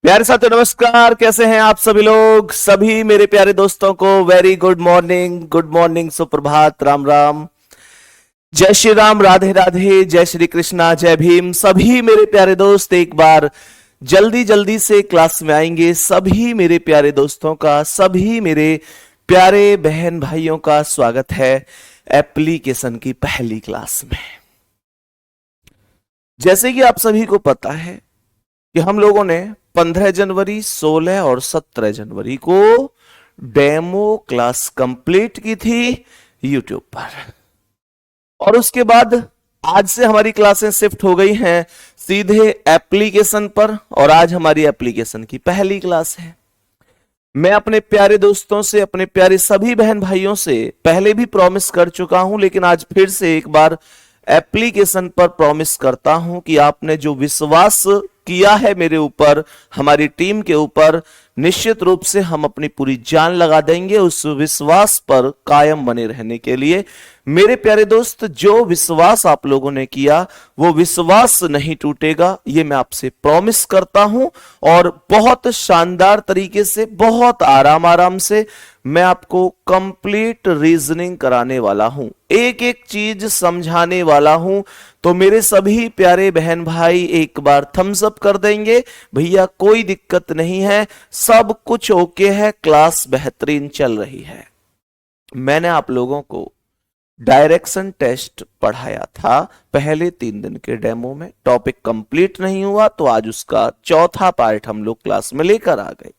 प्यारे साथियों नमस्कार। कैसे हैं आप सभी लोग? सभी मेरे प्यारे दोस्तों को वेरी गुड मॉर्निंग, सुप्रभात, राम राम, जय श्री राम, राधे राधे, जय श्री कृष्णा, जय भीम। सभी मेरे प्यारे दोस्त एक बार जल्दी जल्दी से क्लास में आएंगे। सभी मेरे प्यारे दोस्तों का, सभी मेरे प्यारे बहन भाइयों का स्वागत है एप्लीकेशन की पहली क्लास में। जैसे कि आप सभी को पता है कि हम लोगों ने 15 जनवरी, 16 और 17 जनवरी को डेमो क्लास कंप्लीट की थी यूट्यूब पर, और उसके बाद आज से हमारी क्लासें शिफ्ट हो गई हैं सीधे एप्लीकेशन पर, और आज हमारी एप्लीकेशन की पहली क्लास है। मैं अपने प्यारे दोस्तों से, अपने प्यारे सभी बहन भाइयों से पहले भी प्रॉमिस कर चुका हूं, लेकिन आज फिर से एक बार एप्लीकेशन पर प्रॉमिस करता हूं कि आपने जो विश्वास किया है मेरे ऊपर, हमारी टीम के ऊपर, निश्चित रूप से हम अपनी पूरी जान लगा देंगे उस विश्वास पर कायम बने रहने के लिए। मेरे प्यारे दोस्त, जो विश्वास आप लोगों ने किया वो विश्वास नहीं टूटेगा, ये मैं आपसे प्रॉमिस करता हूं। और बहुत शानदार तरीके से, बहुत आराम से मैं आपको कंप्लीट रीजनिंग कराने वाला हूं, एक एक चीज समझाने वाला हूं। तो मेरे सभी प्यारे बहन भाई एक बार थम्स अप कर देंगे, भैया कोई दिक्कत नहीं है, सब कुछ ओके है, क्लास बेहतरीन चल रही है। मैंने आप लोगों को डायरेक्शन टेस्ट पढ़ाया था पहले 3 दिन के डेमो में, टॉपिक कंप्लीट नहीं हुआ तो आज उसका चौथा पार्ट हम लोग क्लास में लेकर आ गए।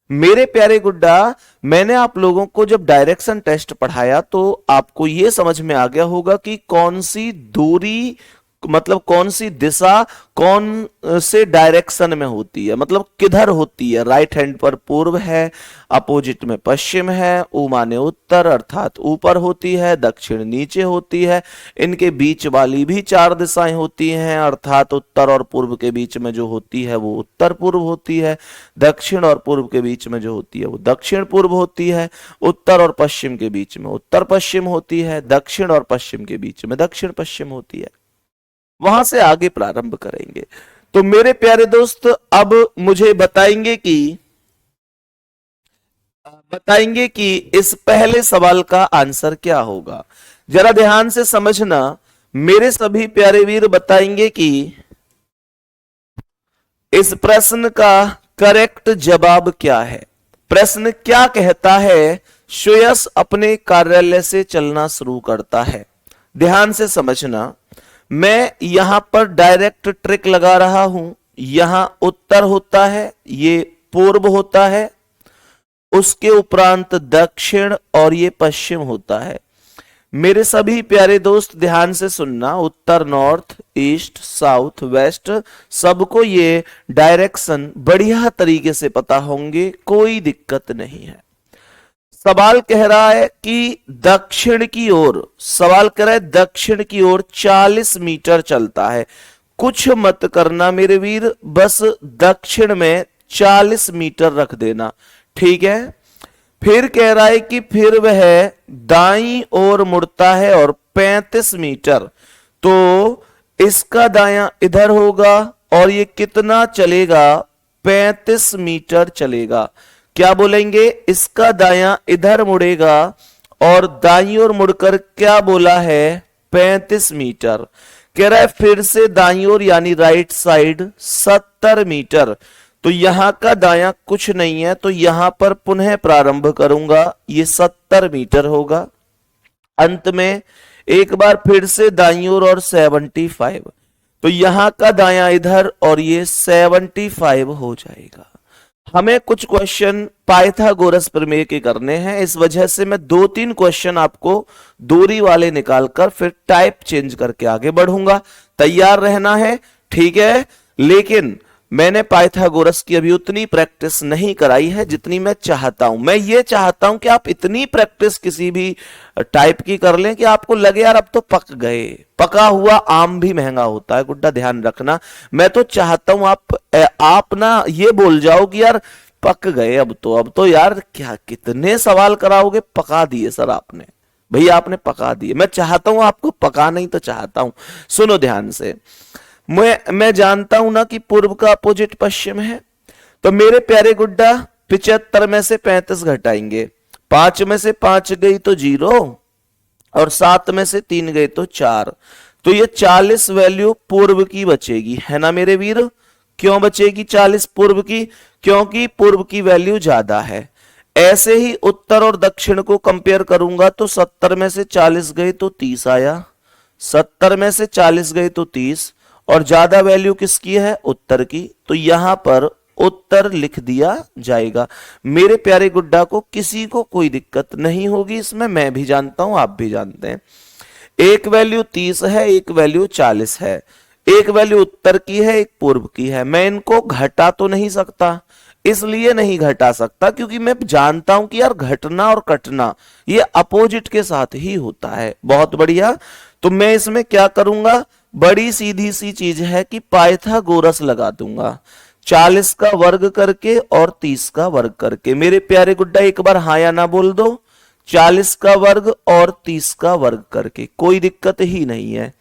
मेरे प्यारे गुड्डा, मैंने आप लोगों को जब डायरेक्शन टेस्ट पढ़ाया तो आपको यह समझ में आ गया होगा कि कौन सी दूरी, मतलब कौन सी दिशा कौन से डायरेक्शन में होती है, मतलब किधर होती है। राइट हैंड पर पूर्व है, अपोजिट में पश्चिम है, ऊ माने उत्तर अर्थात ऊपर होती है, दक्षिण नीचे होती है, इनके बीच वाली भी 4 दिशाएं होती हैं, अर्थात उत्तर और पूर्व के बीच में जो होती है वो उत्तर पूर्व होती है, दक्षिण और पूर्व के बीच में जो होती है वो दक्षिण पूर्व होती है, उत्तर और पश्चिम के बीच में उत्तर पश्चिम होती है, दक्षिण और पश्चिम के बीच में दक्षिण पश्चिम होती है। वहां से आगे प्रारंभ करेंगे। तो मेरे प्यारे दोस्त, अब मुझे बताएंगे कि इस पहले सवाल का आंसर क्या होगा। जरा ध्यान से समझना मेरे सभी प्यारे वीर, बताएंगे कि इस प्रश्न का करेक्ट जवाब क्या है। प्रश्न क्या कहता है? श्रेयस अपने कार्यालय से चलना शुरू करता है। ध्यान से समझना, मैं यहां पर डायरेक्ट ट्रिक लगा रहा हूं। यहां उत्तर होता है, ये पूर्व होता है, उसके उपरांत दक्षिण और ये पश्चिम होता है। मेरे सभी प्यारे दोस्त ध्यान से सुनना, उत्तर, नॉर्थ, ईस्ट, साउथ, वेस्ट, सबको ये डायरेक्शन बढ़िया तरीके से पता होंगे, कोई दिक्कत नहीं है। सवाल कह रहा है कि दक्षिण की ओर, सवाल कह रहा है दक्षिण की ओर 40 मीटर चलता है। कुछ मत करना मेरे वीर, बस दक्षिण में 40 मीटर रख देना, ठीक है। फिर कह रहा है कि फिर वह दाईं ओर मुड़ता है और 35 मीटर, तो इसका दायां इधर होगा और ये कितना चलेगा? 35 मीटर चलेगा। क्या बोलेंगे? इसका दायां इधर मुड़ेगा और दाईं ओर मुड़कर क्या बोला है? 35 मीटर। कह रहा है फिर से दाईं ओर यानी राइट साइड 70 मीटर। तो यहां का दायां कुछ नहीं है, तो यहां पर पुनः प्रारंभ करूंगा, ये 70 मीटर होगा। अंत में एक बार फिर से दाईं ओर और 75, तो यहां का दायां इधर और ये 75 हो जाएगा। हमें कुछ क्वेश्चन पाइथागोरस प्रमेय के करने हैं, इस वजह से मैं 2-3 क्वेश्चन आपको दूरी वाले निकालकर फिर टाइप चेंज करके आगे बढ़ूंगा। तैयार रहना है, ठीक है। लेकिन मैंने पाइथागोरस की अभी उतनी प्रैक्टिस नहीं कराई है जितनी मैं चाहता हूं। मैं ये चाहता हूं कि आप इतनी प्रैक्टिस किसी भी टाइप की कर लें कि आपको लगे यार अब तो पक गए। पका हुआ आम भी महंगा होता है गुड्डा, ध्यान रखना। मैं तो चाहता हूं आप ना ये बोल जाओ कि यार पक गए, अब तो यार क्या कितने सवाल कराओगे, पका दिए सर आपने, भैया आपने पका दिए। मैं चाहता हूं आपको पका, नहीं तो चाहता हूं। सुनो ध्यान से, मैं जानता हूं ना कि पूर्व का अपोजिट पश्चिम है, तो मेरे प्यारे गुड्डा 75 में से 35 घटाएंगे, 5 में से 5 गई तो 0 और 7 में से 3 गए तो 4, तो ये 40 वैल्यू पूर्व की बचेगी, है ना मेरे वीर। क्यों बचेगी 40 पूर्व की? क्योंकि पूर्व की वैल्यू ज्यादा है। ऐसे ही उत्तर और दक्षिण को कंपेयर करूंगा तो 70 में से 40 गए तो 30 आया, 70 में से 40 गए तो 30, और ज्यादा वैल्यू किसकी है? उत्तर की। तो यहां पर उत्तर लिख दिया जाएगा। मेरे प्यारे गुड्डा को किसी को कोई दिक्कत नहीं होगी इसमें, मैं भी जानता हूं, आप भी जानते हैं। एक वैल्यू 30 है, एक वैल्यू 40 है, एक वैल्यू उत्तर की है, एक पूर्व की है। मैं इनको घटा तो नहीं सकता, इसलिए नहीं घटा सकता क्योंकि मैं जानता हूं कि यार घटना और कटना ये अपोजिट के साथ ही होता है। बहुत बढ़िया। तो मैं इसमें क्या करूंगा? बड़ी सीधी सी चीज है कि पाइथागोरस लगा दूंगा, 40 का वर्ग करके और 30 का वर्ग करके। मेरे प्यारे गुड्डा एक बार हाँ या ना बोल दो, 40 का वर्ग और 30 का वर्ग करके, कोई दिक्कत ही नहीं है।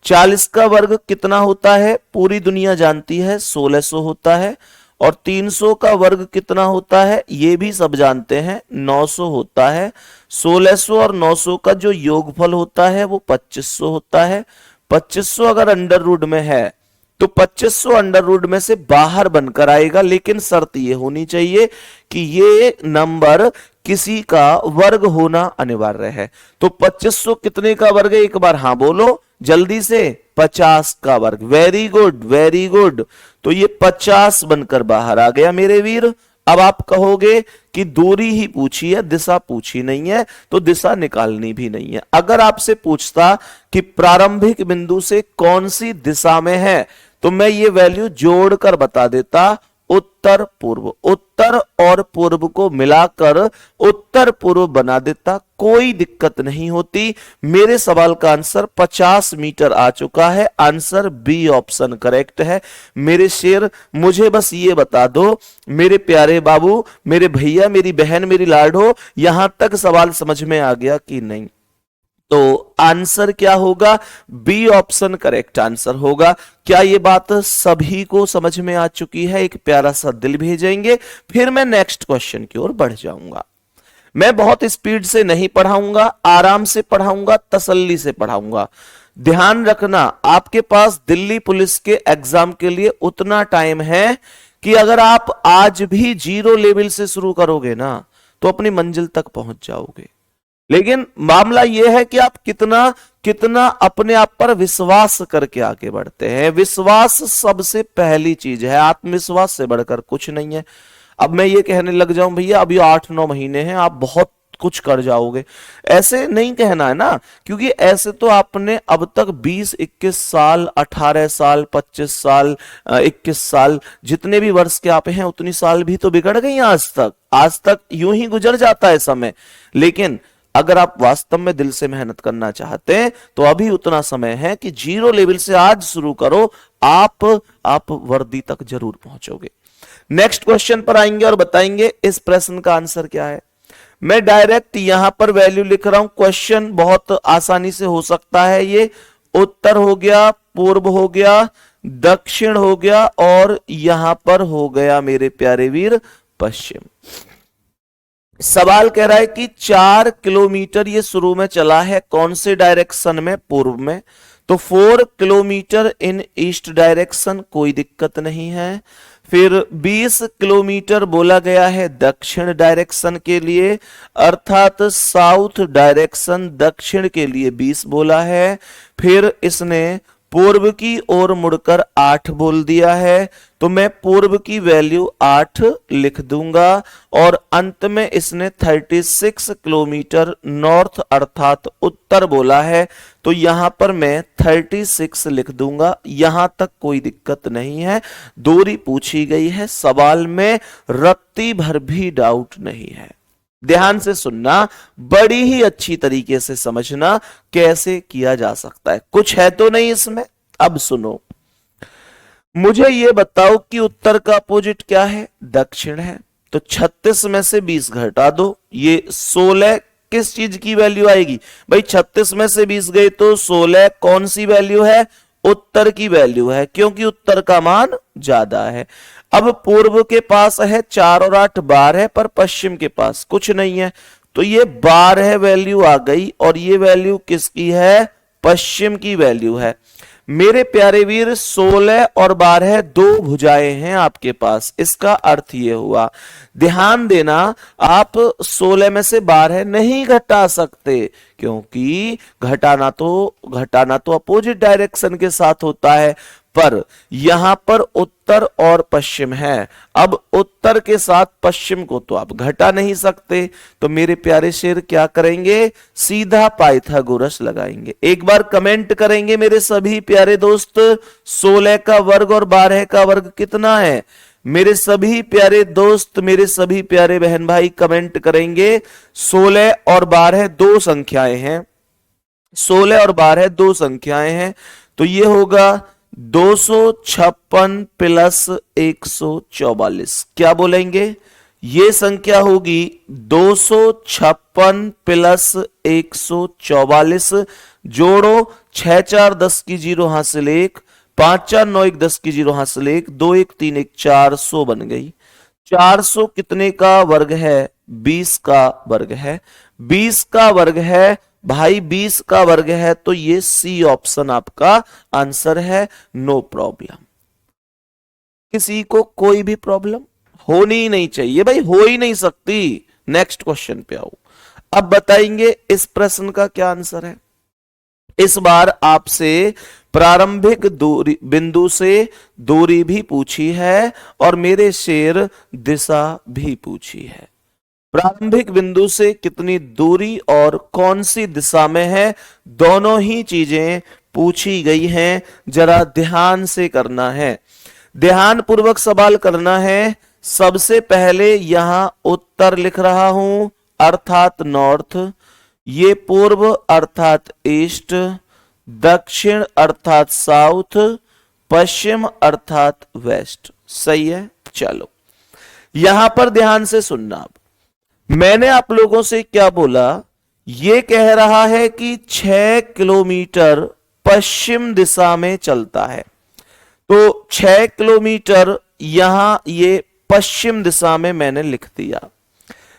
40 का वर्ग कितना होता है? पूरी दुनिया जानती है 1600 होता है। और 300 का वर्ग कितना होता है? ये भी सब जानते हैं 900 होता है। 1600 और 900 का जो योगफल होता है वो 2500 होता है। 2500 अगर अंडर रूट में है तो 2500 अंडर रूट में से बाहर बनकर आएगा, लेकिन शर्त ये होनी चाहिए कि ये नंबर किसी का वर्ग होना अनिवार्य है। तो 2500 कितने का वर्ग है? एक बार हाँ बोलो जल्दी से, 50 का वर्ग। Very good, very good. तो ये 50 बनकर बाहर आ गया मेरे वीर। अब आप कहोगे कि दूरी ही पूछी है, दिशा पूछी नहीं है, तो दिशा निकालनी भी नहीं है। अगर आपसे पूछता कि प्रारंभिक बिंदु से कौन सी दिशा में है, तो मैं ये वैल्यू जोड़कर बता देता, उत्तर पूर्व। उत्तर और पूर्व को मिलाकर उत्तर पूर्व बना देता, कोई दिक्कत नहीं होती। मेरे सवाल का आंसर 50 मीटर आ चुका है। आंसर बी ऑप्शन करेक्ट है। मेरे शेर, मुझे बस ये बता दो मेरे प्यारे बाबू, मेरे भैया, मेरी बहन, मेरी लाडो, यहां तक सवाल समझ में आ गया कि नहीं? तो आंसर क्या होगा? बी ऑप्शन करेक्ट आंसर होगा। क्या ये बात सभी को समझ में आ चुकी है? एक प्यारा सा दिल भेजेंगे, फिर मैं नेक्स्ट क्वेश्चन की ओर बढ़ जाऊंगा। मैं बहुत स्पीड से नहीं पढ़ाऊंगा, आराम से पढ़ाऊंगा, तसल्ली से पढ़ाऊंगा। ध्यान रखना, आपके पास दिल्ली पुलिस के एग्जाम के लिए उतना टाइम है कि अगर आप आज भी 0 लेवल से शुरू करोगे ना तो अपनी मंजिल तक पहुंच जाओगे। लेकिन मामला यह है कि आप कितना कितना अपने आप पर विश्वास करके आगे बढ़ते हैं। विश्वास सबसे पहली चीज है, आत्मविश्वास से बढ़कर कुछ नहीं है। अब मैं ये कहने लग जाऊं भैया अभी 8-9 महीने हैं, आप बहुत कुछ कर जाओगे, ऐसे नहीं कहना है ना, क्योंकि ऐसे तो आपने अब तक 20-21 साल, 18 साल, 25 साल, 21 साल, जितने भी वर्ष के आप हैं उतनी साल भी तो बिगड़ गई आज तक यूं ही गुजर जाता है समय। लेकिन अगर आप वास्तव में दिल से मेहनत करना चाहते हैं तो अभी उतना समय है कि 0 लेवल से आज शुरू करो, आप वर्दी तक जरूर पहुंचोगे। नेक्स्ट क्वेश्चन पर आएंगे और बताएंगे इस प्रश्न का आंसर क्या है। मैं डायरेक्ट यहां पर वैल्यू लिख रहा हूं, क्वेश्चन बहुत आसानी से हो सकता है। ये उत्तर हो गया, पूर्व हो गया, दक्षिण हो गया, और यहां पर हो गया मेरे प्यारे वीर पश्चिम। सवाल कह रहा है कि 4 किलोमीटर ये शुरू में चला है, कौन से डायरेक्शन में? पूर्व में। तो 4 किलोमीटर इन ईस्ट डायरेक्शन, कोई दिक्कत नहीं है। फिर 20 किलोमीटर बोला गया है दक्षिण डायरेक्शन के लिए, अर्थात साउथ डायरेक्शन दक्षिण के लिए 20 बोला है। फिर इसने पूर्व की ओर मुड़कर 8 बोल दिया है, तो मैं पूर्व की वैल्यू 8 लिख दूंगा। और अंत में इसने 36 किलोमीटर नॉर्थ अर्थात उत्तर बोला है, तो यहां पर मैं 36 लिख दूंगा। यहां तक कोई दिक्कत नहीं है, दूरी पूछी गई है, सवाल में रत्ती भर भी डाउट नहीं है। ध्यान से सुनना, बड़ी ही अच्छी तरीके से समझना कैसे किया जा सकता है, कुछ है तो नहीं इसमें। अब सुनो, मुझे यह बताओ कि उत्तर का अपोजिट क्या है? दक्षिण है। तो 36 में से 20 घटा दो, ये 16 किस चीज की वैल्यू आएगी भाई? 36 में से 20 गए तो 16 कौन सी वैल्यू है? उत्तर की वैल्यू है, क्योंकि उत्तर का मान ज्यादा है। अब पूर्व के पास है 4 और 8 12 है, पर पश्चिम के पास कुछ नहीं है, तो ये 12 वैल्यू आ गई और ये वैल्यू किसकी है? पश्चिम की वैल्यू है। मेरे प्यारे वीर 16 और 12 दो भुजाएं हैं आपके पास, इसका अर्थ ये हुआ, ध्यान देना, आप 16 में से 12 नहीं घटा सकते, क्योंकि घटाना तो अपोजिट डायरेक्शन के साथ होता है, पर यहां पर उत्तर और पश्चिम है। अब उत्तर के साथ पश्चिम को तो आप घटा नहीं सकते, तो मेरे प्यारे शेर क्या करेंगे? सीधा पाइथागोरस लगाएंगे। एक बार कमेंट करेंगे मेरे सभी प्यारे दोस्त, 16 का वर्ग और 12 का वर्ग कितना है? मेरे सभी प्यारे दोस्त, मेरे सभी प्यारे बहन भाई कमेंट करेंगे। 16 और 12 दो संख्याएं हैं, 16 और 12 दो संख्याएं हैं, तो ये होगा 256 प्लस 144। क्या बोलेंगे? ये संख्या होगी 256 प्लस 144। जोड़ो, 6 4 10 की 0 हासिल 1, 5 4 9 1 10 की 0 हासिल 1, 2 1 3 1 400 बन गई। 400 कितने का वर्ग है? 20 का वर्ग है। 20 का वर्ग है भाई, 20 का वर्ग है, तो ये सी ऑप्शन आपका आंसर है। No problem. किसी को कोई भी प्रॉब्लम होनी ही नहीं चाहिए भाई, हो ही नहीं सकती। नेक्स्ट क्वेश्चन पे आओ। अब बताएंगे इस प्रश्न का क्या आंसर है। इस बार आपसे प्रारंभिक दूरी बिंदु से दूरी भी पूछी है और मेरे शेर दिशा भी पूछी है। प्रारंभिक बिंदु से कितनी दूरी और कौन सी दिशा में है, दोनों ही चीजें पूछी गई हैं। जरा ध्यान से करना है, ध्यान पूर्वक सवाल करना है। सबसे पहले यहां उत्तर लिख रहा हूं, अर्थात नॉर्थ, ये पूर्व अर्थात ईस्ट, दक्षिण अर्थात साउथ, पश्चिम अर्थात वेस्ट। सही है? चलो यहां पर ध्यान से सुनना। मैंने आप लोगों से क्या बोला? ये कह रहा है कि 6 किलोमीटर पश्चिम दिशा में चलता है, तो 6 किलोमीटर यहां ये पश्चिम दिशा में मैंने लिख दिया।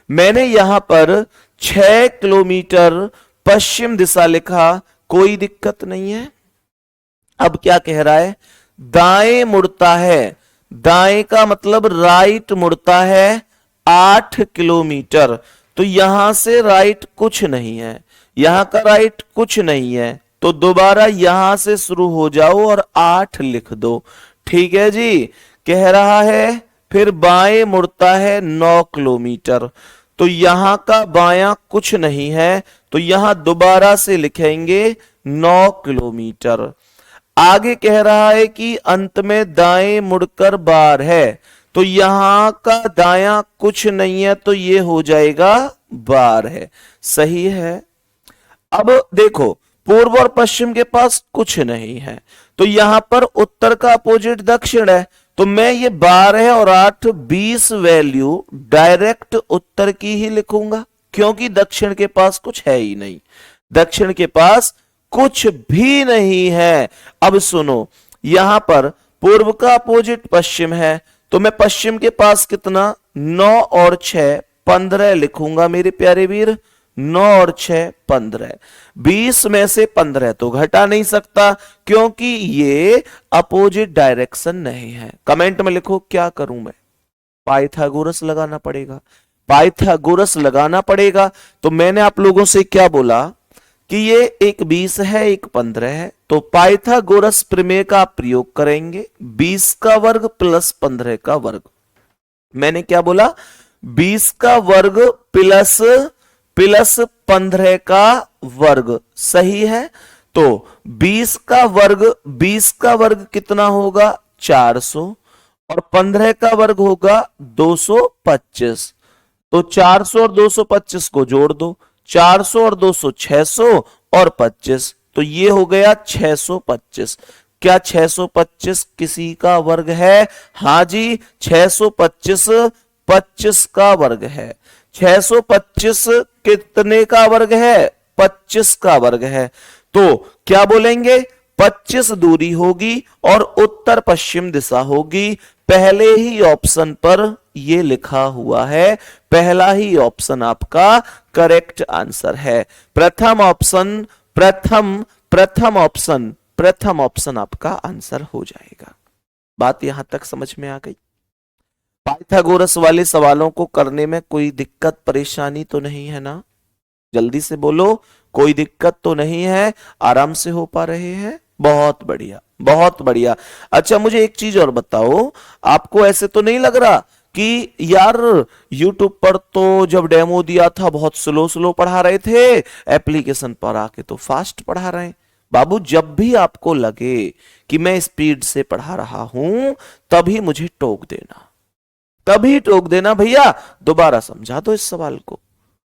मैंने यहां पर 6 किलोमीटर पश्चिम दिशा लिखा, कोई दिक्कत नहीं है। अब क्या कह रहा है? दाएं मुड़ता है, दाएं का मतलब राइट मुड़ता है 8 किलोमीटर, तो यहां से राइट कुछ नहीं है, यहां का राइट कुछ नहीं है, तो दोबारा यहां से शुरू हो जाओ और 8 लिख दो। ठीक है जी? कह रहा है फिर बाएं मुड़ता है 9 किलोमीटर, तो यहां का बायां कुछ नहीं है, तो यहां दोबारा से लिखेंगे 9 किलोमीटर। आगे कह रहा है कि अंत में दाएं मुड़कर बार है, तो यहां का दायां कुछ नहीं है, तो ये हो जाएगा 12 है। सही है? अब देखो, पूर्व और पश्चिम के पास कुछ नहीं है, तो यहां पर उत्तर का अपोजिट दक्षिण है, तो मैं ये 12 और 8 20 वैल्यू डायरेक्ट उत्तर की ही लिखूंगा, क्योंकि दक्षिण के पास कुछ है ही नहीं, दक्षिण के पास कुछ भी नहीं है। अब सुनो, यहां पर पूर्व का अपोजिट पश्चिम है, तो मैं पश्चिम के पास कितना? 9 और 6 15 लिखूंगा मेरे प्यारे वीर। 9 और 6 15, 20 में से 15 तो घटा नहीं सकता, क्योंकि ये अपोजिट डायरेक्शन नहीं है। कमेंट में लिखो क्या करूं मैं? पाइथागोरस लगाना पड़ेगा, पाइथागोरस लगाना पड़ेगा। तो मैंने आप लोगों से क्या बोला कि ये एक 20 है, एक 15 है, तो पाइथागोरस प्रमेय का प्रयोग करेंगे। 20 का वर्ग प्लस 15 का वर्ग। मैंने क्या बोला? 20 का वर्ग प्लस 15 का वर्ग। सही है? तो 20 का वर्ग कितना होगा? 400, और 15 का वर्ग होगा 225। तो 400 और 225 को जोड़ दो, 400 और 200 600 और 25, तो ये हो गया 625। क्या 625 किसी का वर्ग है? हां जी, 625 25 का वर्ग है। 625 कितने का वर्ग है? 25 का वर्ग है। तो क्या बोलेंगे? 25 दूरी होगी और उत्तर पश्चिम दिशा होगी। पहले ही ऑप्शन पर यह लिखा हुआ है, पहला ही ऑप्शन आपका करेक्ट आंसर है। प्रथम ऑप्शन प्रथम ऑप्शन आपका आंसर हो जाएगा। बात यहां तक समझ में आ गई? पाइथागोरस वाले सवालों को करने में कोई दिक्कत परेशानी तो नहीं है ना? जल्दी से बोलो, कोई दिक्कत तो नहीं है, आराम से हो पा रहे हैं? बहुत बढ़िया, बहुत बढ़िया। अच्छा, मुझे एक चीज और बताओ, आपको ऐसे तो नहीं लग रहा कि यार YouTube पर तो जब डेमो दिया था बहुत स्लो स्लो पढ़ा रहे थे, एप्लीकेशन पर आके तो फास्ट पढ़ा रहे हैं? बाबू, जब भी आपको लगे कि मैं स्पीड से पढ़ा रहा हूं तभी मुझे टोक देना, तभी टोक देना भैया, दोबारा समझा दो इस सवाल को।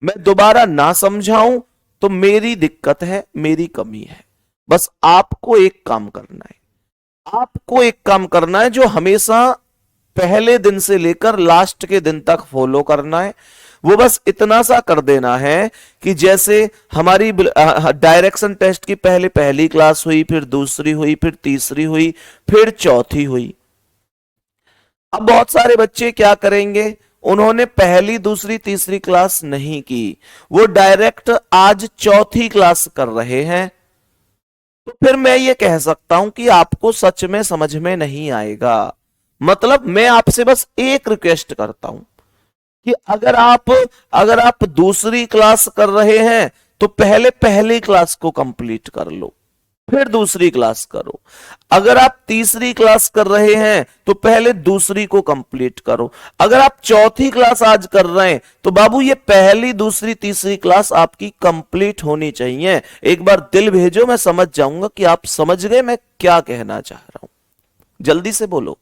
मैं दोबारा ना समझाऊं तो मेरी दिक्कत है, मेरी कमी है। बस आपको एक काम करना है, आपको एक काम करना है जो हमेशा पहले दिन से लेकर लास्ट के दिन तक फॉलो करना है। वो बस इतना सा कर देना है कि जैसे हमारी डायरेक्शन टेस्ट की पहले पहली क्लास हुई, फिर दूसरी हुई, फिर तीसरी हुई, फिर चौथी हुई। अब बहुत सारे बच्चे क्या करेंगे, उन्होंने पहली दूसरी तीसरी क्लास नहीं की, वो डायरेक्ट आज चौथी क्लास कर रहे हैं। तो फिर मैं ये कह सकता हूं कि आपको सच में समझ में नहीं आएगा। मतलब मैं आपसे बस एक रिक्वेस्ट करता हूं कि अगर आप दूसरी क्लास कर रहे हैं तो पहले पहली क्लास को कंप्लीट कर लो, फिर दूसरी क्लास करो। अगर आप तीसरी क्लास कर रहे हैं तो पहले दूसरी को कंप्लीट करो। अगर आप चौथी क्लास आज कर रहे हैं तो बाबू ये पहली दूसरी तीसरी क्लास आपकी कंप्लीट होनी चाहिए। एक बार दिल भेजो, मैं समझ जाऊंगा कि आप समझ गए मैं क्या कहना चाह रहा हूं। जल्दी से बोलो।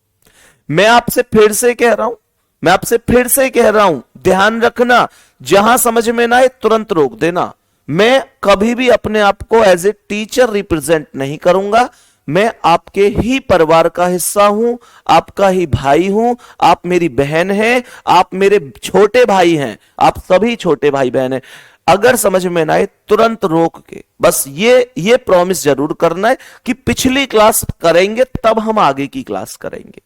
मैं आपसे फिर से कह रहा हूं, ध्यान रखना, जहां समझ में ना आए तुरंत रोक देना। मैं कभी भी अपने आप को एज ए टीचर रिप्रेजेंट नहीं करूंगा। मैं आपके ही परिवार का हिस्सा हूं, आपका ही भाई हूं, आप मेरी बहन हैं, आप मेरे छोटे भाई हैं, आप सभी छोटे भाई बहन हैं। अगर समझ में ना आए तुरंत रोक के बस ये प्रॉमिस जरूर करना है कि पिछली क्लास करेंगे तब हम आगे की क्लास करेंगे।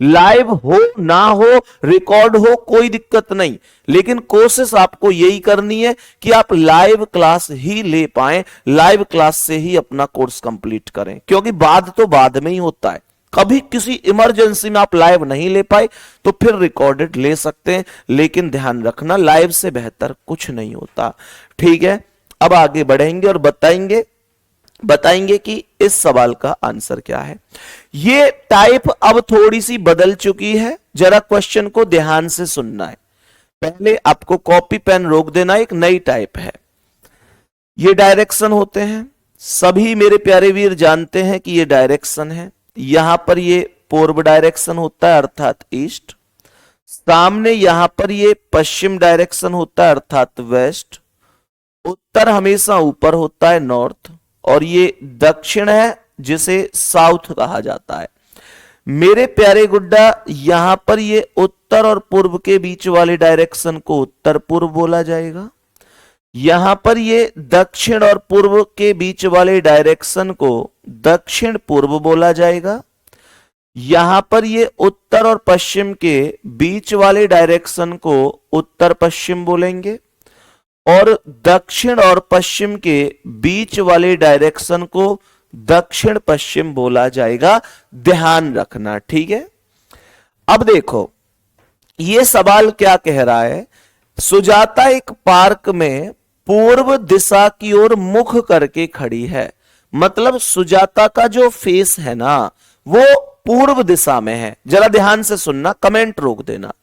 लाइव हो ना हो, रिकॉर्ड हो, कोई दिक्कत नहीं, लेकिन कोशिश आपको यही करनी है कि आप लाइव क्लास ही ले पाएं, लाइव क्लास से ही अपना कोर्स कंप्लीट करें। क्योंकि बाद तो बाद में ही होता है, कभी किसी इमरजेंसी में आप लाइव नहीं ले पाए तो फिर रिकॉर्डेड ले सकते हैं, लेकिन ध्यान रखना लाइव से बेहतर कुछ नहीं होता। ठीक है, अब आगे बढ़ेंगे और बताएंगे कि इस सवाल का आंसर क्या है। ये टाइप अब थोड़ी सी बदल चुकी है, जरा क्वेश्चन को ध्यान से सुनना है। पहले आपको कॉपी पेन रोक देना, एक नई टाइप है। ये डायरेक्शन होते हैं, सभी मेरे प्यारे वीर जानते हैं कि ये डायरेक्शन है। यहां पर ये पूर्व डायरेक्शन होता है अर्थात ईस्ट, सामने यहां पर ये पश्चिम डायरेक्शन होता है अर्थात वेस्ट, उत्तर हमेशा ऊपर होता है नॉर्थ, और ये दक्षिण है जिसे साउथ कहा जाता है। मेरे प्यारे गुड्डा, यहां पर ये उत्तर और पूर्व के बीच वाले डायरेक्शन को उत्तर पूर्व बोला जाएगा। यहां पर ये दक्षिण और पूर्व के बीच वाले डायरेक्शन को दक्षिण पूर्व बोला जाएगा। यहां पर ये उत्तर और पश्चिम के बीच वाले डायरेक्शन को उत्तर पश्चिम बोलेंगे, और दक्षिण और पश्चिम के बीच वाले डायरेक्शन को दक्षिण पश्चिम बोला जाएगा। ध्यान रखना, ठीक है। अब देखो ये सवाल क्या कह रहा है। सुजाता एक पार्क में पूर्व दिशा की ओर मुख करके खड़ी है। मतलब सुजाता का जो फेस है ना वो पूर्व दिशा में है। जरा ध्यान से सुनना, कमेंट रोक देना।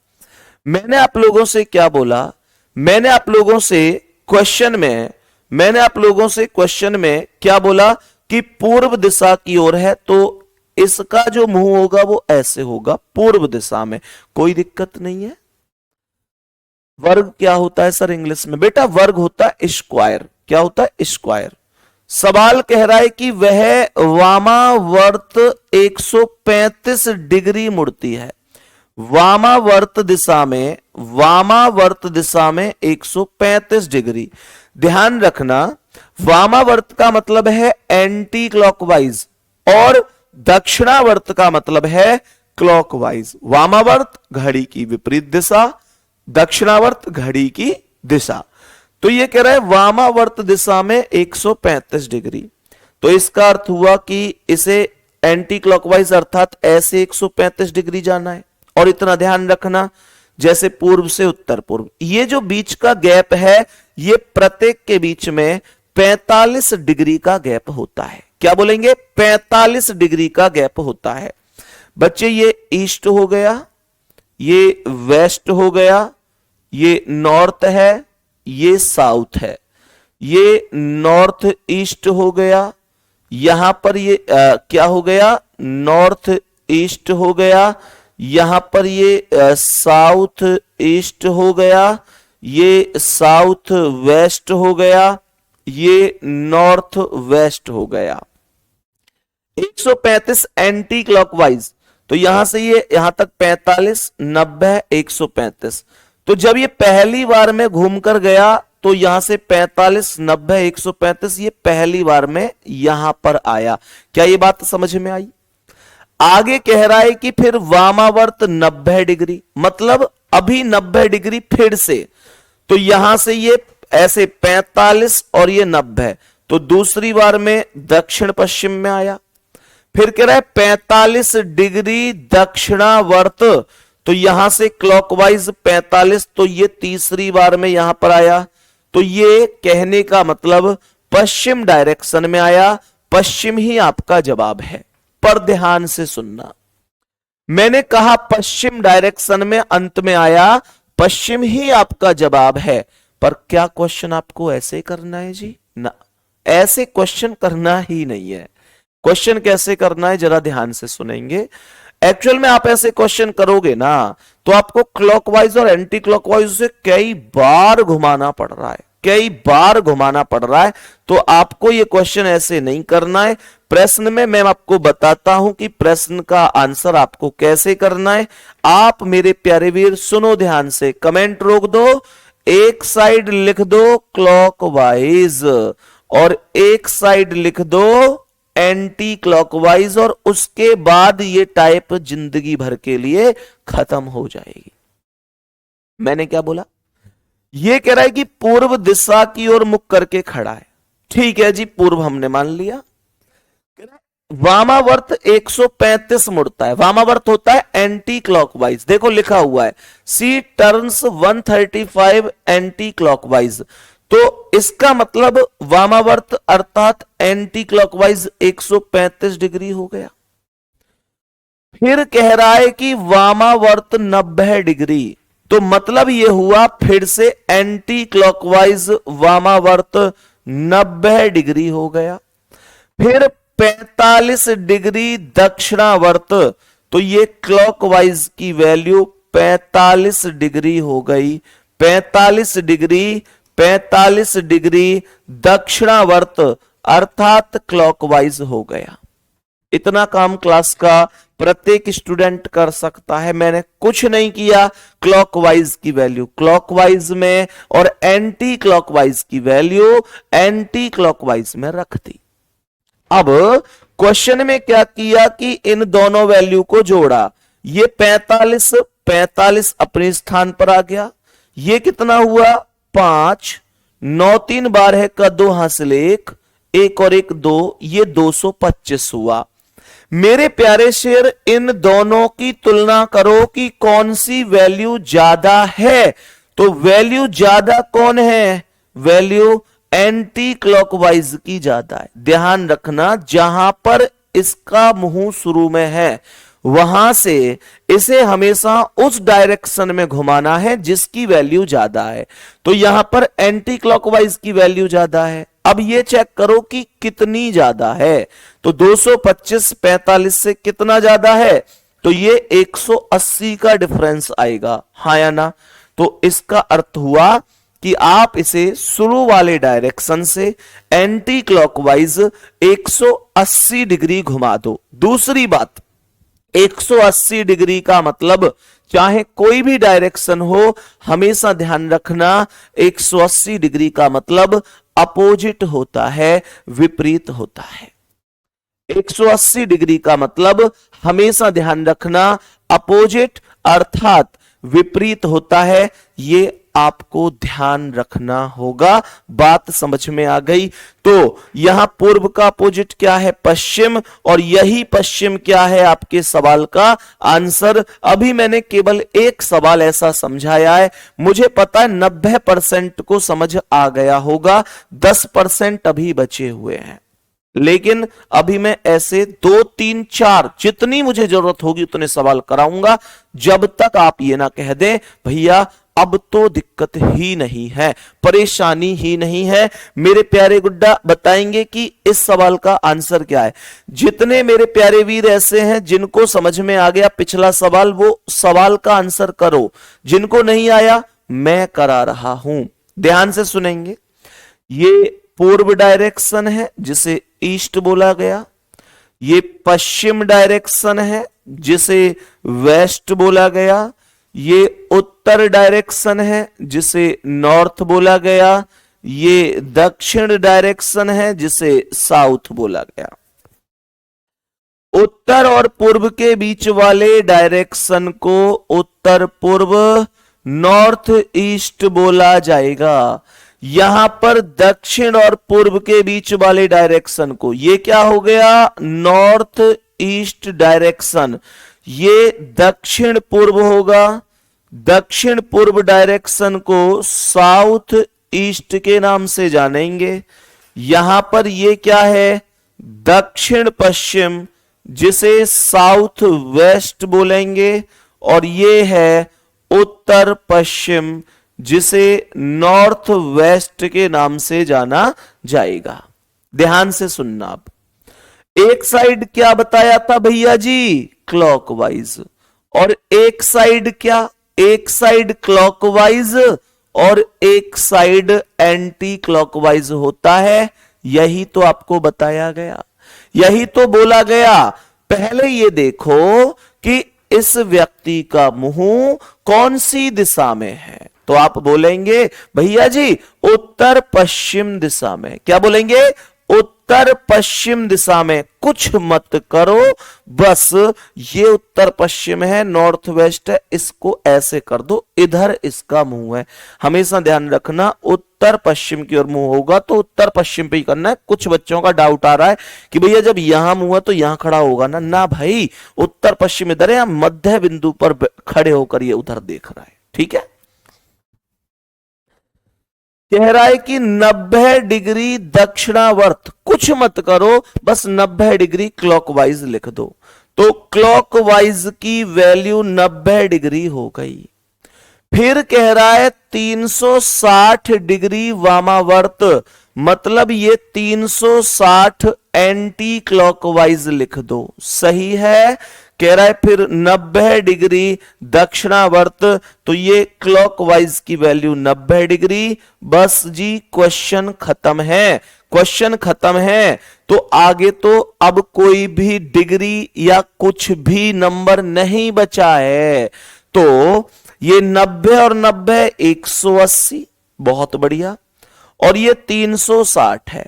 मैंने आप लोगों से क्या बोला, मैंने आप लोगों से क्वेश्चन में क्या बोला कि पूर्व दिशा की ओर है, तो इसका जो मुंह होगा वो ऐसे होगा, पूर्व दिशा में। कोई दिक्कत नहीं है। वर्ग क्या होता है सर इंग्लिश में? बेटा वर्ग होता है स्क्वायर। क्या होता है? स्क्वायर। सवाल कह रहा है कि वह वामावर्त 135 डिग्री मुड़ती है। वामावर्त दिशा में 135 डिग्री। ध्यान रखना, वामावर्त का मतलब है एंटी क्लॉकवाइज। और दक्षिणावर्त का मतलब है क्लॉकवाइज। वामावर्त घड़ी की विपरीत दिशा, दक्षिणावर्त घड़ी की दिशा। तो ये कह रहा है वामावर्त दिशा में 135 डिग्री। तो इसका अर्थ हुआ कि इसे एंटी क्लॉकवाइज अर्थात ऐसे 135 डिग्री जाना है। और इतना ध्यान रखना, जैसे पूर्व से उत्तर पूर्व, ये जो बीच का गैप है ये प्रत्येक के बीच में 45 डिग्री का गैप होता है। क्या बोलेंगे? 45 डिग्री का गैप होता है। बच्चे ये ईस्ट हो गया, ये वेस्ट हो गया, ये नॉर्थ है, ये साउथ है, ये नॉर्थ ईस्ट हो गया, यहां पर ये क्या हो गया? नॉर्थ ईस्ट हो गया, यहां पर ये साउथ ईस्ट हो गया, ये साउथ वेस्ट हो गया, ये नॉर्थ वेस्ट हो गया। 135 एंटी क्लॉकवाइज, तो यहां से ये यहां तक 45, 90, 135। तो जब ये पहली बार में घूमकर गया तो यहां से 45, 90, 135 ये पहली बार में यहां पर आया। क्या ये बात समझ में आई? आगे कह रहा है कि फिर वामावर्त 90 डिग्री, मतलब अभी 90 डिग्री फिर से। तो यहां से ये ऐसे 45 और ये 90, तो दूसरी बार में दक्षिण पश्चिम में आया। फिर कह रहा है 45 डिग्री दक्षिणावर्त, तो यहां से क्लॉकवाइज 45, तो ये तीसरी बार में यहां पर आया। तो ये कहने का मतलब पश्चिम डायरेक्शन में आया। पश्चिम ही आपका जवाब है, पर ध्यान से सुनना। मैंने कहा पश्चिम डायरेक्शन में अंत में आया, पश्चिम ही आपका जवाब है। पर क्या क्वेश्चन आपको ऐसे करना है जी? ना, ऐसे क्वेश्चन करना ही नहीं है। क्वेश्चन कैसे करना है जरा ध्यान से सुनेंगे। एक्चुअल में आप ऐसे क्वेश्चन करोगे ना तो आपको क्लॉकवाइज और एंटी क्लॉकवाइज से कई बार घुमाना पड़ रहा है, कई बार घुमाना पड़ रहा है। तो आपको ये क्वेश्चन ऐसे नहीं करना है। प्रश्न में मैं आपको बताता हूं कि प्रश्न का आंसर आपको कैसे करना है। आप मेरे प्यारे वीर सुनो ध्यान से, कमेंट रोक दो, एक साइड लिख दो क्लॉकवाइज और एक साइड लिख दो एंटी क्लॉकवाइज, और उसके बाद ये टाइप जिंदगी भर के लिए खत्म हो जाएगी। मैंने क्या बोला? ये कह रहा है कि पूर्व दिशा की ओर मुख करके खड़ा है। ठीक है जी, पूर्व हमने मान लिया। वामावर्त 135 मुड़ता है, वामावर्त होता है एंटी क्लॉकवाइज। देखो लिखा हुआ है सी टर्न्स 135 एंटी क्लॉकवाइज। तो इसका मतलब वामावर्त अर्थात एंटी क्लॉकवाइज 135 डिग्री हो गया। फिर कह रहा है कि वामावर्त 90 डिग्री, तो मतलब यह हुआ फिर से एंटी क्लॉकवाइज वामावर्त 90 डिग्री हो गया। फिर 45 डिग्री दक्षिणावर्त, तो ये क्लॉकवाइज की वैल्यू 45 डिग्री हो गई। 45 डिग्री दक्षिणावर्त अर्थात क्लॉकवाइज हो गया। इतना काम क्लास का प्रत्येक स्टूडेंट कर सकता है। मैंने कुछ नहीं किया, क्लॉकवाइज की वैल्यू क्लॉकवाइज में और एंटी क्लॉकवाइज की वैल्यू एंटी क्लॉकवाइज में रख दी। अब क्वेश्चन में क्या किया कि इन दोनों वैल्यू को जोड़ा। ये 45 अपने स्थान पर आ गया। ये कितना हुआ? 5, 9 3 बार है का 2 हासिल 1 और 1 2, ये 225 हुआ। मेरे प्यारे शेर, इन दोनों की तुलना करो कि कौन सी वैल्यू ज्यादा है। तो वैल्यू ज्यादा कौन है? वैल्यू एंटी क्लॉकवाइज की ज्यादा है। ध्यान रखना, जहां पर इसका मुंह शुरू में है वहां से इसे हमेशा उस डायरेक्शन में घुमाना है जिसकी वैल्यू ज्यादा है। तो यहां पर एंटी क्लॉकवाइज की वैल्यू ज्यादा है। अब ये चेक करो कि कितनी ज्यादा है। तो 225 45 से कितना ज्यादा है? तो ये 180 का डिफरेंस आएगा, हाँ या ना? तो इसका अर्थ हुआ कि आप इसे शुरू वाले डायरेक्शन से एंटी क्लॉकवाइज 180 डिग्री घुमा दो। दूसरी बात, 180 डिग्री का मतलब चाहे कोई भी डायरेक्शन हो, हमेशा ध्यान रखना 180 डिग्री का मतलब अपोजिट होता है, विपरीत होता है। 180 डिग्री का मतलब हमेशा ध्यान रखना अपोजिट अर्थात विपरीत होता है, ये आपको ध्यान रखना होगा। बात समझ में आ गई? तो यहां पूर्व का अपोजिट क्या है? पश्चिम, और यही पश्चिम क्या है आपके सवाल का आंसर। अभी मैंने केवल एक सवाल ऐसा समझाया है, मुझे पता है 90% को समझ आ गया होगा, 10% अभी बचे हुए हैं, लेकिन अभी मैं ऐसे 2 3 4 जितनी मुझे जरूरत होगी उतने सवाल कराऊंगा, जब तक आप ये ना कह दें भैया अब तो दिक्कत ही नहीं है, परेशानी ही नहीं है। मेरे प्यारे गुड्डा बताएंगे कि इस सवाल का आंसर क्या है। जितने मेरे प्यारे वीर ऐसे हैं जिनको समझ में आ गया पिछला सवाल, वो सवाल का आंसर करो, जिनको नहीं आया मैं करा रहा हूं, ध्यान से सुनेंगे। ये पूर्व डायरेक्शन है जिसे ईस्ट बोला गया, ये पश्चिम डायरेक्शन है जिसे वेस्ट बोला गया, ये उत्तर डायरेक्शन है जिसे नॉर्थ बोला गया, ये दक्षिण डायरेक्शन है जिसे साउथ बोला गया। उत्तर और पूर्व के बीच वाले डायरेक्शन को उत्तर पूर्व नॉर्थ ईस्ट बोला जाएगा। यहां पर दक्षिण और पूर्व के बीच वाले डायरेक्शन को, ये क्या हो गया? नॉर्थ ईस्ट डायरेक्शन, ये दक्षिण पूर्व होगा। दक्षिण पूर्व डायरेक्शन को साउथ ईस्ट के नाम से जानेंगे। यहां पर ये क्या है? दक्षिण पश्चिम, जिसे साउथ वेस्ट बोलेंगे, और ये है उत्तर पश्चिम, जिसे नॉर्थ वेस्ट के नाम से जाना जाएगा। ध्यान से सुनना। आप एक साइड क्या बताया था भैया जी? क्लॉकवाइज, और एक साइड क्या? एक साइड क्लॉकवाइज और एक साइड एंटी क्लॉकवाइज होता है, यही तो आपको बताया गया, यही तो बोला गया। पहले ये देखो कि इस व्यक्ति का मुंह कौन सी दिशा में है, तो आप बोलेंगे भैया जी उत्तर पश्चिम दिशा में। क्या बोलेंगे? उत्तर पश्चिम दिशा में। कुछ मत करो, बस ये उत्तर पश्चिम है, नॉर्थ वेस्ट है, इसको ऐसे कर दो, इधर इसका मुंह है। हमेशा ध्यान रखना उत्तर पश्चिम की ओर मुंह होगा तो उत्तर पश्चिम पे ही करना है। कुछ बच्चों का डाउट आ रहा है कि भैया जब यहां मुंह है तो यहां खड़ा होगा ना, ना भाई, उत्तर पश्चिम इधर है, मध्य बिंदु पर खड़े होकर ये उधर देख रहा है, ठीक है। कह रहा है कि 90 डिग्री दक्षिणावर्त, कुछ मत करो, बस 90 डिग्री क्लॉकवाइज लिख दो। तो क्लॉकवाइज की वैल्यू 90 डिग्री हो गई। फिर कह रहा है 360 डिग्री वामावर्त, मतलब ये 360 एंटी क्लॉकवाइज लिख दो। सही है। कह रहा है फिर 90 डिग्री दक्षिणावर्त, तो ये क्लॉकवाइज की वैल्यू 90 डिग्री। बस जी क्वेश्चन खत्म है, क्वेश्चन खत्म है। तो आगे तो अब कोई भी डिग्री या कुछ भी नंबर नहीं बचा है। तो ये 90 और 90 180, बहुत बढ़िया, और ये 360 है।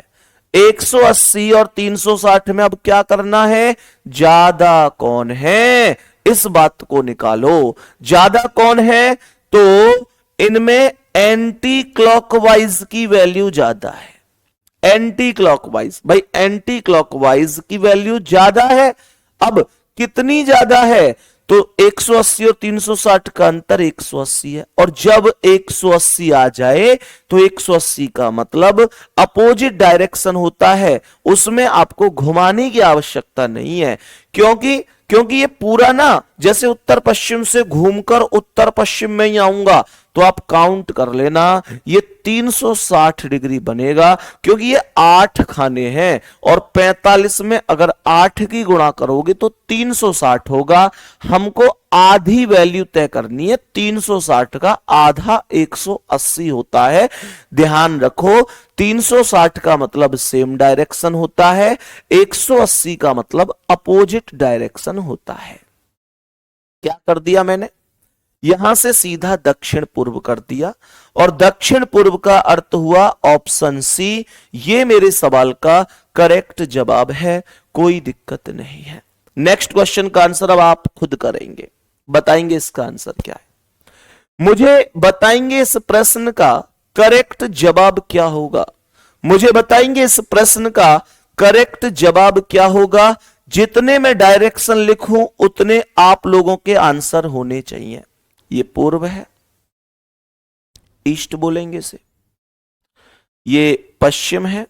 180 और 360 में अब क्या करना है? ज्यादा कौन है, इस बात को निकालो। ज्यादा कौन है? तो इनमें एंटी क्लॉकवाइज की वैल्यू ज्यादा है। एंटी क्लॉकवाइज, भाई एंटी क्लॉकवाइज की वैल्यू ज्यादा है। अब कितनी ज्यादा है? तो 180 और 360 का अंतर 180 है, और जब 180 आ जाए तो 180 का मतलब अपोजिट डायरेक्शन होता है, उसमें आपको घुमाने की आवश्यकता नहीं है। क्योंकि ये पूरा ना, जैसे उत्तर पश्चिम से घूमकर उत्तर पश्चिम में ही आऊंगा, तो आप काउंट कर लेना, ये 360 डिग्री बनेगा, क्योंकि ये 8 खाने हैं, और 45 में अगर 8 की गुणा करोगे तो 360 होगा। हमको आधी वैल्यू तय करनी है, 360 का आधा 180 होता है। ध्यान रखो, 360 का मतलब सेम डायरेक्शन होता है, 180 का मतलब अपोजिट डायरेक्शन होता है। क्या कर दिया मैंने? यहां से सीधा दक्षिण पूर्व कर दिया, और दक्षिण पूर्व का अर्थ हुआ ऑप्शन सी। ये मेरे सवाल का करेक्ट जवाब है। कोई दिक्कत नहीं है। नेक्स्ट क्वेश्चन का आंसर अब आप खुद करेंगे, बताएंगे इसका आंसर क्या है। मुझे बताएंगे इस प्रश्न का करेक्ट जवाब क्या होगा। मुझे बताएंगे इस प्रश्न का करेक्ट जवाब क्या होगा। जितने मैं डायरेक्शन लिखूं उतने आप लोगों के आंसर होने चाहिए। ये पूर्व है, ईस्ट बोलेंगे इसे। ये पश्चिम है,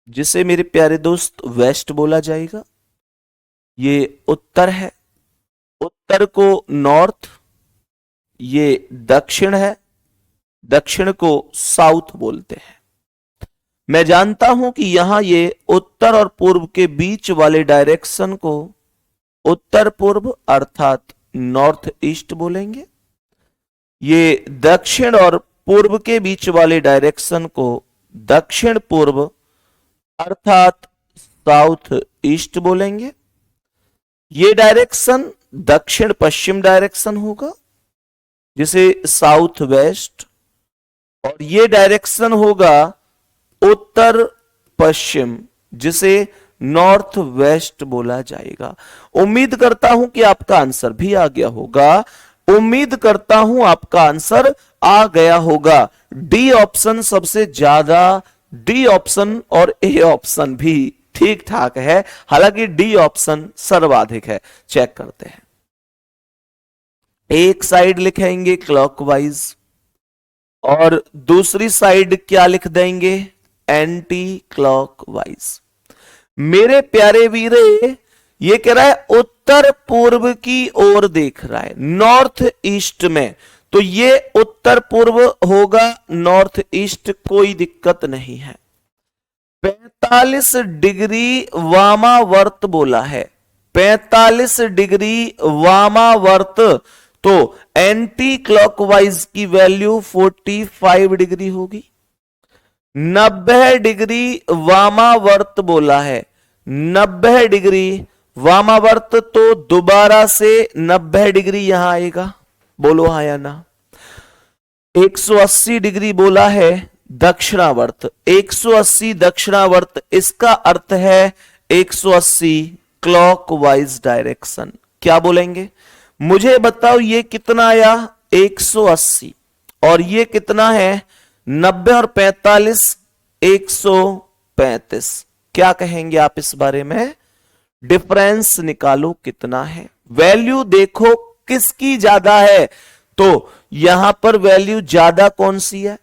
जिसे मेरे प्यारे दोस्त वेस्ट बोला जाएगा। ये उत्तर है, उत्तर को नॉर्थ। ये दक्षिण है, दक्षिण को साउथ बोलते हैं। मैं जानता हूं कि यहां ये उत्तर और पूर्व के बीच वाले डायरेक्शन को उत्तर पूर्व अर्थात नॉर्थ ईस्ट बोलेंगे। ये दक्षिण और पूर्व के बीच वाले डायरेक्शन को दक्षिण पूर्व अर्थात साउथ ईस्ट बोलेंगे। ये डायरेक्शन दक्षिण पश्चिम डायरेक्शन होगा, जिसे साउथ वेस्ट, और ये डायरेक्शन होगा उत्तर पश्चिम, जिसे नॉर्थ वेस्ट बोला जाएगा। उम्मीद करता हूं कि आपका आंसर भी आ गया होगा। उम्मीद करता हूं आपका आंसर आ गया होगा। डी ऑप्शन सबसे ज्यादा, डी ऑप्शन और ए ऑप्शन भी ठीक ठाक है, हालांकि डी ऑप्शन सर्वाधिक है। चेक करते हैं। एक साइड लिखेंगे क्लॉकवाइज और दूसरी साइड क्या लिख देंगे, एंटी क्लॉकवाइज। मेरे प्यारे वीरे, ये कह रहा है उत्तर पूर्व की ओर देख रहा है, नॉर्थ ईस्ट में, तो ये उत्तर पूर्व होगा, नॉर्थ ईस्ट, कोई दिक्कत नहीं है। 45 डिग्री वामावर्त बोला है, 45 डिग्री वामावर्त, तो एंटी क्लॉकवाइज की वैल्यू 45 डिग्री होगी। 90 डिग्री वामावर्त बोला है, 90 डिग्री वामावर्त, तो दोबारा से 90 डिग्री यहां आएगा, बोलो हाँ या ना। 180 डिग्री बोला है दक्षिणावर्त, 180 दक्षिणावर्त, इसका अर्थ है 180 क्लॉकवाइज डायरेक्शन। क्या बोलेंगे, मुझे बताओ ये कितना आया 180, और ये कितना है 90 और 45 135। क्या कहेंगे आप इस बारे में, डिफरेंस निकालो कितना है। वैल्यू देखो किसकी ज्यादा है, तो यहां पर वैल्यू ज्यादा कौन सी है,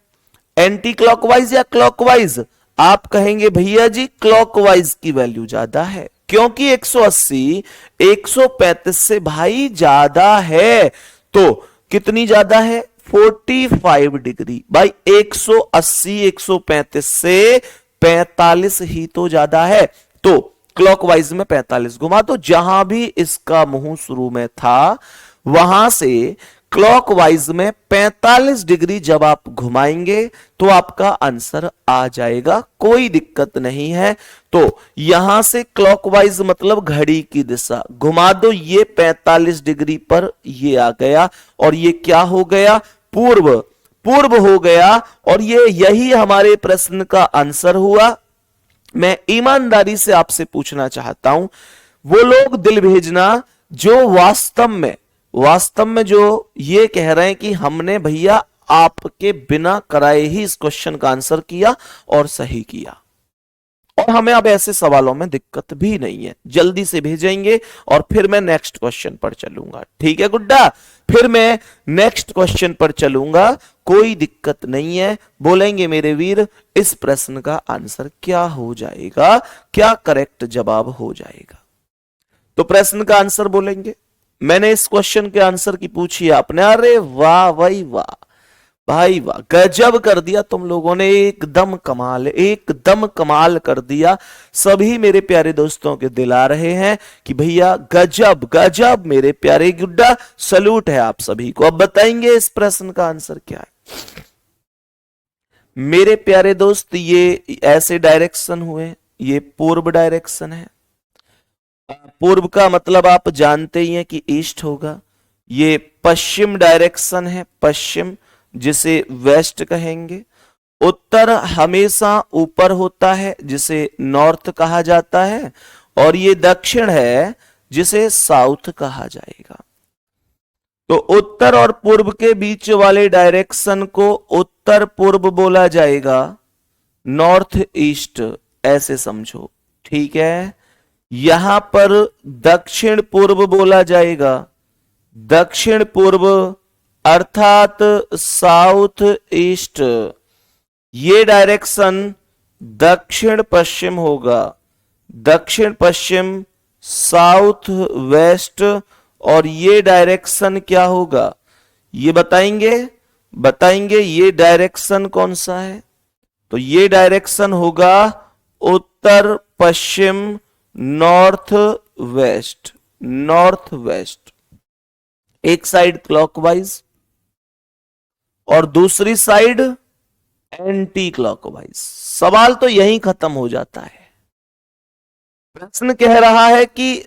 एंटी क्लॉकवाइज या क्लॉकवाइज। आप कहेंगे भैया जी क्लॉकवाइज की वैल्यू ज्यादा है, क्योंकि 180 135 से भाई ज्यादा है। तो कितनी ज्यादा है, 45 डिग्री। भाई 180 135 से 45 ही तो ज्यादा है, तो क्लॉकवाइज में 45 घुमा, तो जहां भी इसका मुंह शुरू में था वहां से क्लॉकवाइज में 45 डिग्री जब आप घुमाएंगे तो आपका आंसर आ जाएगा, कोई दिक्कत नहीं है। तो यहां से क्लॉकवाइज मतलब घड़ी की दिशा घुमा दो, ये 45 डिग्री पर ये आ गया, और ये क्या हो गया, पूर्व, पूर्व हो गया, और ये यही हमारे प्रश्न का आंसर हुआ। मैं ईमानदारी से आपसे पूछना चाहता हूं, वो लोग दिल भेजना जो वास्तव में जो ये कह रहे हैं कि हमने भैया आपके बिना कराए ही इस क्वेश्चन का आंसर किया और सही किया, और हमें अब ऐसे सवालों में दिक्कत भी नहीं है, जल्दी से भेजेंगे और फिर मैं नेक्स्ट क्वेश्चन पर चलूंगा। ठीक है गुड्डा, फिर मैं नेक्स्ट क्वेश्चन पर चलूंगा, कोई दिक्कत नहीं है। बोलेंगे मेरे वीर इस प्रश्न का आंसर क्या हो जाएगा, क्या करेक्ट जवाब हो जाएगा। तो प्रश्न का आंसर बोलेंगे। मैंने इस क्वेश्चन के आंसर की पूछी आपने, अरे वाह भाई वाह, भाई वाह, गजब कर दिया तुम लोगों ने, एकदम कमाल, एकदम कमाल कर दिया। सभी मेरे प्यारे दोस्तों के दिल आ रहे हैं कि भैया गजब गजब, मेरे प्यारे गुड्डा, सलूट है आप सभी को। अब बताएंगे इस प्रश्न का आंसर क्या है। मेरे प्यारे दोस्त, ये ऐसे डायरेक्शन हुए, ये पूर्व डायरेक्शन है, पूर्व का मतलब आप जानते ही हैं कि ईस्ट होगा। ये पश्चिम डायरेक्शन है, पश्चिम, जिसे वेस्ट कहेंगे, उत्तर हमेशा ऊपर होता है जिसे नॉर्थ कहा जाता है, और ये दक्षिण है जिसे साउथ कहा जाएगा। तो उत्तर और पूर्व के बीच वाले डायरेक्शन को उत्तर पूर्व बोला जाएगा, नॉर्थ ईस्ट ऐसे समझो, ठीक है। यहां पर दक्षिण पूर्व बोला जाएगा, दक्षिण पूर्व अर्थात साउथ ईस्ट। ये डायरेक्शन दक्षिण पश्चिम होगा, दक्षिण पश्चिम साउथ वेस्ट। और ये डायरेक्शन क्या होगा, ये बताएंगे ये डायरेक्शन कौन सा है। तो ये डायरेक्शन होगा उत्तर पश्चिम, नॉर्थ वेस्ट, नॉर्थ वेस्ट। एक साइड क्लॉकवाइज और दूसरी साइड एंटी क्लॉकवाइज। सवाल तो यहीं खत्म हो जाता है। प्रश्न कह रहा है कि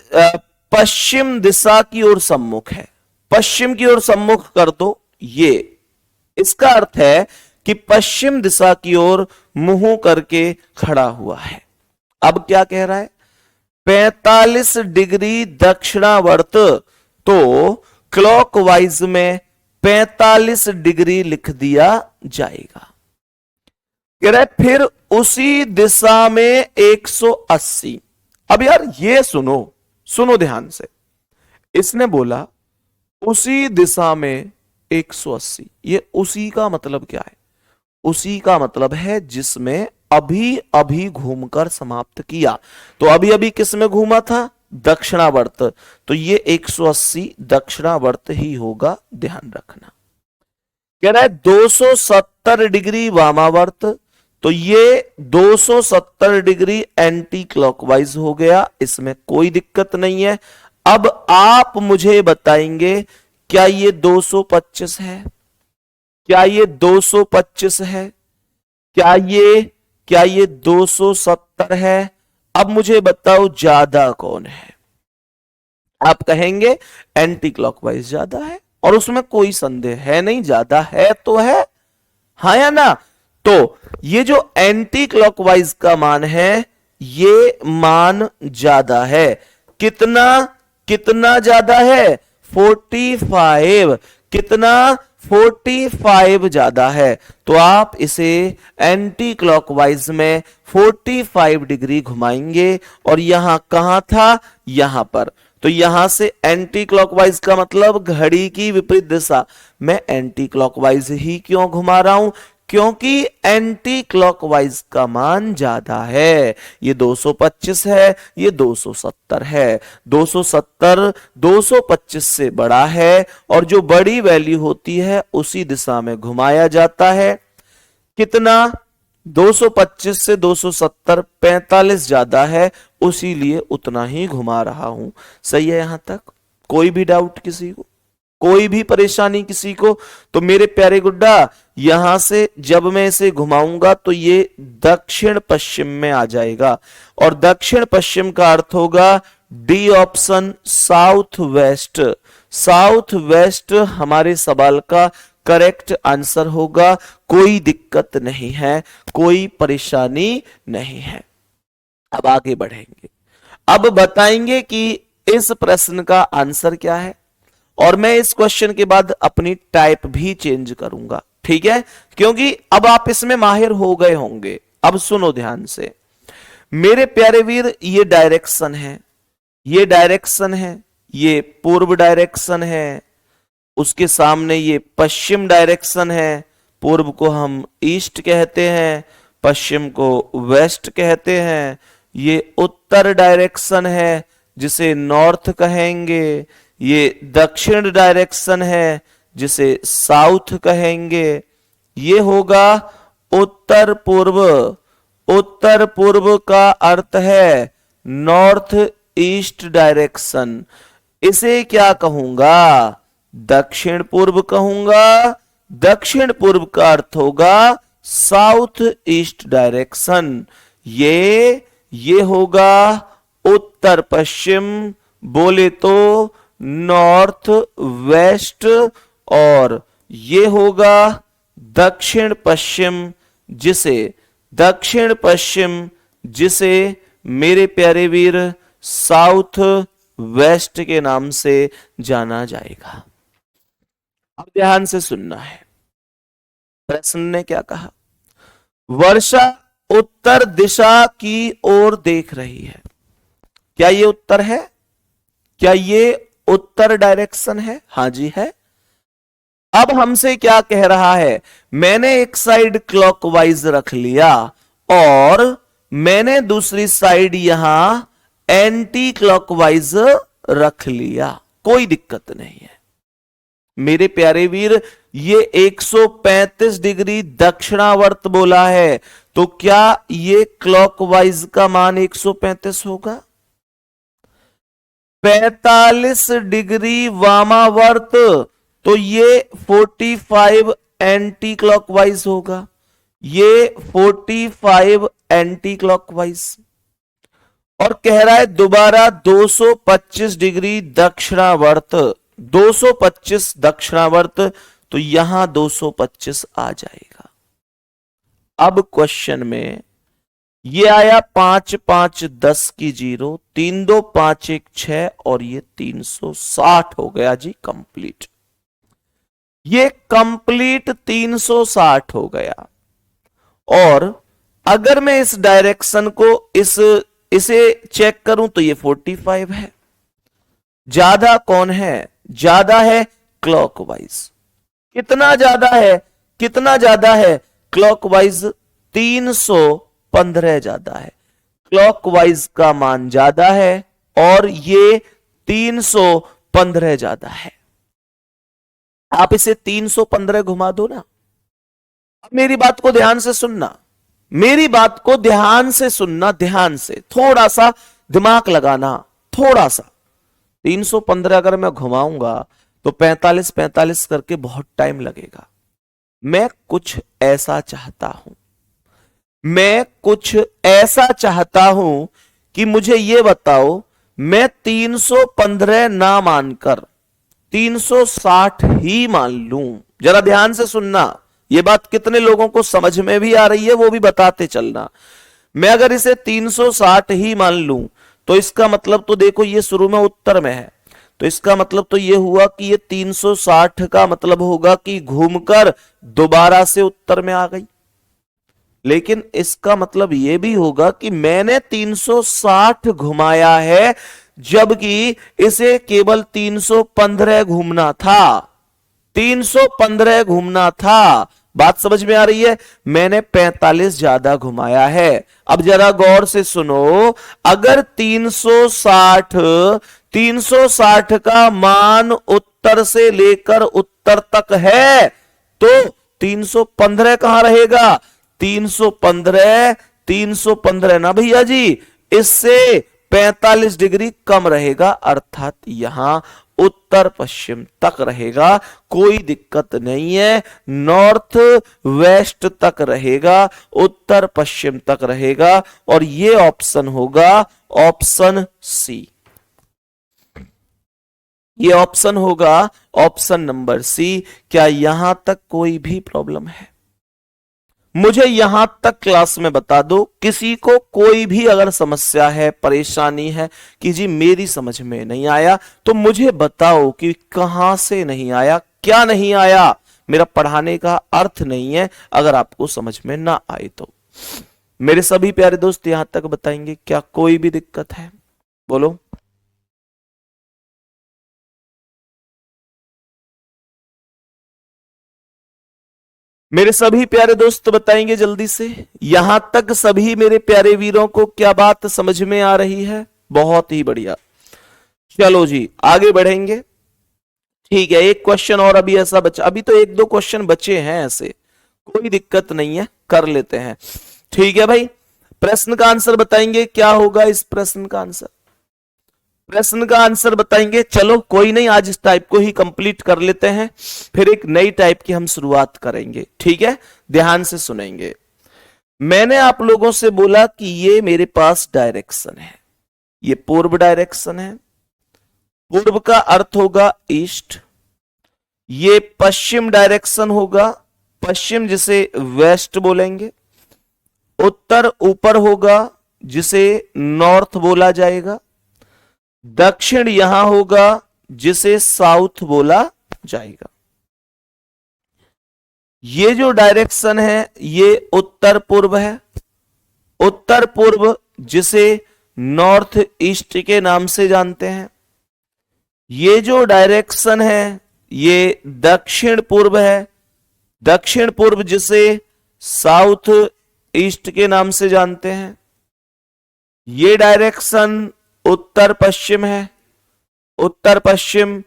पश्चिम दिशा की ओर सम्मुख है, पश्चिम की ओर सम्मुख कर दो। ये इसका अर्थ है कि पश्चिम दिशा की ओर मुंह करके खड़ा हुआ है। अब क्या कह रहा है, 45 डिग्री दक्षिणावर्त, तो क्लॉकवाइज में 45 डिग्री लिख दिया जाएगा। कह रहा है फिर उसी दिशा में 180। अब यार ये सुनो ध्यान से, इसने बोला उसी दिशा में 180। ये उसी का मतलब क्या है, उसी का मतलब है जिसमें अभी अभी घूमकर समाप्त किया। तो अभी अभी किस में घूमा था, दक्षिणावर्त, तो ये 180 दक्षिणावर्त ही होगा, ध्यान रखना। कह रहा है 270 डिग्री वामावर्त, तो ये 270 डिग्री एंटी क्लॉकवाइज हो गया, इसमें कोई दिक्कत नहीं है। अब आप मुझे बताएंगे क्या ये 225 है, क्या ये 225 है, क्या ये 270 है। अब मुझे बताओ ज्यादा कौन है। आप कहेंगे एंटी क्लॉकवाइज ज्यादा है, और उसमें कोई संदेह है नहीं, ज्यादा है तो है, हाँ या ना। तो ये जो एंटी क्लॉकवाइज का मान है, ये मान ज्यादा है। कितना ज्यादा है, 45। कितना, 45 ज्यादा है। तो आप इसे एंटी क्लॉकवाइज में 45 डिग्री घुमाएंगे, और यहां कहां था, यहां पर। तो यहां से एंटी क्लॉकवाइज का मतलब घड़ी की विपरीत दिशा। मैं एंटी क्लॉकवाइज ही क्यों घुमा रहा हूं, क्योंकि एंटी क्लॉकवाइज का मान ज्यादा है। ये 225 है, ये 270 है। 270 225 से बड़ा है, और जो बड़ी वैल्यू होती है उसी दिशा में घुमाया जाता है। कितना, 225 से 270 45 ज्यादा है, उसी लिए उतना ही घुमा रहा हूं। सही है यहां तक, कोई भी डाउट किसी को, कोई भी परेशानी किसी को। तो मेरे प्यारे गुड्डा, यहां से जब मैं इसे घुमाऊंगा तो ये दक्षिण पश्चिम में आ जाएगा, और दक्षिण पश्चिम का अर्थ होगा D option, south west. South west हमारे सवाल का करेक्ट आंसर होगा। कोई दिक्कत नहीं है, कोई परेशानी नहीं है। अब आगे बढ़ेंगे, अब बताएंगे कि इस प्रश्न का आंसर क्या है, और मैं इस क्वेश्चन के बाद अपनी टाइप भी चेंज करूंगा, ठीक है, क्योंकि अब आप इसमें माहिर हो गए होंगे। अब सुनो ध्यान से मेरे प्यारे वीर, ये डायरेक्शन है, ये डायरेक्शन है, ये पूर्व डायरेक्शन है, उसके सामने ये पश्चिम डायरेक्शन है। पूर्व को हम ईस्ट कहते हैं, पश्चिम को वेस्ट कहते हैं। ये उत्तर डायरेक्शन है जिसे नॉर्थ कहेंगे, ये दक्षिण डायरेक्शन है जिसे साउथ कहेंगे। ये होगा उत्तर पूर्व। उत्तर पूर्व का अर्थ है नॉर्थ ईस्ट डायरेक्शन। इसे क्या कहूंगा, दक्षिण पूर्व कहूंगा। दक्षिण पूर्व का अर्थ होगा साउथ ईस्ट डायरेक्शन। ये होगा उत्तर पश्चिम, बोले तो नॉर्थ वेस्ट, और ये होगा दक्षिण पश्चिम, जिसे दक्षिण पश्चिम, जिसे मेरे प्यारे वीर साउथ वेस्ट के नाम से जाना जाएगा। अब ध्यान से सुनना है, प्रश्न ने क्या कहा। वर्षा उत्तर दिशा की ओर देख रही है। क्या ये उत्तर है? क्या ये उत्तर डायरेक्शन है? हां जी है। अब हमसे क्या कह रहा है, मैंने एक साइड क्लॉकवाइज रख लिया और मैंने दूसरी साइड यहां एंटी क्लॉकवाइज रख लिया, कोई दिक्कत नहीं है मेरे प्यारे वीर। ये 135 डिग्री दक्षिणावर्त बोला है, तो क्या ये क्लॉकवाइज का मान 135 होगा? 45 डिग्री वामावर्त, तो ये 45 एंटी क्लॉकवाइज होगा, ये 45 एंटी क्लॉकवाइज। और कह रहा है दोबारा 225 डिग्री दक्षिणावर्त, 225 दक्षिणावर्त, तो यहां 225 आ जाएगा। अब क्वेश्चन में ये आया 5 5 10 की 0, 3 2 5 1 6 और ये 360 हो गया जी कंप्लीट। ये कंप्लीट 360 हो गया। और अगर मैं इस डायरेक्शन को इसे चेक करूं तो ये 45 है। ज्यादा कौन है? ज्यादा है क्लॉकवाइज। कितना ज्यादा है? कितना ज्यादा है? क्लॉकवाइज 315 ज्यादा है। क्लॉकवाइज का मान ज्यादा है और ये 315 ज्यादा है। आप इसे 315 घुमा दो ना। अब मेरी बात को ध्यान से सुनना, मेरी बात को ध्यान से सुनना, ध्यान से थोड़ा सा दिमाग लगाना, थोड़ा सा। 315 अगर मैं घुमाऊंगा तो 45 45 करके बहुत टाइम लगेगा। मैं कुछ ऐसा चाहता हूं, मैं कुछ ऐसा चाहता हूं कि मुझे यह बताओ, मैं 315 ना मानकर 360 ही मान लूं। जरा ध्यान से सुनना, यह बात कितने लोगों को समझ में भी आ रही है वो भी बताते चलना। मैं अगर इसे 360 ही मान लूं तो इसका मतलब तो देखो ये शुरू में उत्तर में है, तो इसका मतलब तो ये हुआ कि ये 360 का मतलब होगा कि घूमकर दोबारा से उत्तर में आ गई। लेकिन इसका मतलब यह भी होगा कि मैंने 360 घुमाया है जबकि इसे केवल 315 घूमना था, 315 घूमना था। बात समझ में आ रही है? मैंने 45 ज्यादा घुमाया है। अब जरा गौर से सुनो, अगर 360 का मान उत्तर से लेकर उत्तर तक है तो 315 कहां रहेगा? 315 ना भैया जी, इससे 45 डिग्री कम रहेगा, अर्थात यहां उत्तर पश्चिम तक रहेगा, कोई दिक्कत नहीं है। नॉर्थ वेस्ट तक रहेगा, उत्तर पश्चिम तक रहेगा। और ये ऑप्शन होगा ऑप्शन सी, ये ऑप्शन होगा ऑप्शन नंबर सी। क्या यहां तक कोई भी प्रॉब्लम है? मुझे यहां तक क्लास में बता दो, किसी को कोई भी अगर समस्या है, परेशानी है कि जी मेरी समझ में नहीं आया, तो मुझे बताओ कि कहां से नहीं आया, क्या नहीं आया। मेरा पढ़ाने का अर्थ नहीं है अगर आपको समझ में ना आए तो। मेरे सभी प्यारे दोस्त यहां तक बताएंगे, क्या कोई भी दिक्कत है? बोलो। मेरे सभी प्यारे दोस्त बताएंगे जल्दी से, यहां तक सभी मेरे प्यारे वीरों को क्या बात समझ में आ रही है? बहुत ही बढ़िया। चलो जी आगे बढ़ेंगे। ठीक है, एक क्वेश्चन और अभी ऐसा बचा, अभी तो एक दो क्वेश्चन बचे हैं ऐसे, कोई दिक्कत नहीं है, कर लेते हैं। ठीक है भाई, प्रश्न का आंसर बताएंगे, क्या होगा इस प्रश्न का आंसर? प्रश्न का आंसर बताएंगे। चलो कोई नहीं, आज इस टाइप को ही कंप्लीट कर लेते हैं, फिर एक नई टाइप की हम शुरुआत करेंगे। ठीक है, ध्यान से सुनेंगे। मैंने आप लोगों से बोला कि ये मेरे पास डायरेक्शन है, ये पूर्व डायरेक्शन है। पूर्व का अर्थ होगा ईस्ट, ये पश्चिम डायरेक्शन होगा, पश्चिम जिसे वेस्ट बोलेंगे। उत्तर ऊपर होगा जिसे नॉर्थ बोला जाएगा, दक्षिण यहां होगा जिसे साउथ बोला जाएगा। ये जो डायरेक्शन है ये उत्तर पूर्व है, उत्तर पूर्व जिसे नॉर्थ ईस्ट के नाम से जानते हैं। ये जो डायरेक्शन है ये दक्षिण पूर्व है, दक्षिण पूर्व जिसे साउथ ईस्ट के नाम से जानते हैं। ये डायरेक्शन उत्तर पश्चिम है, उत्तर पश्चिम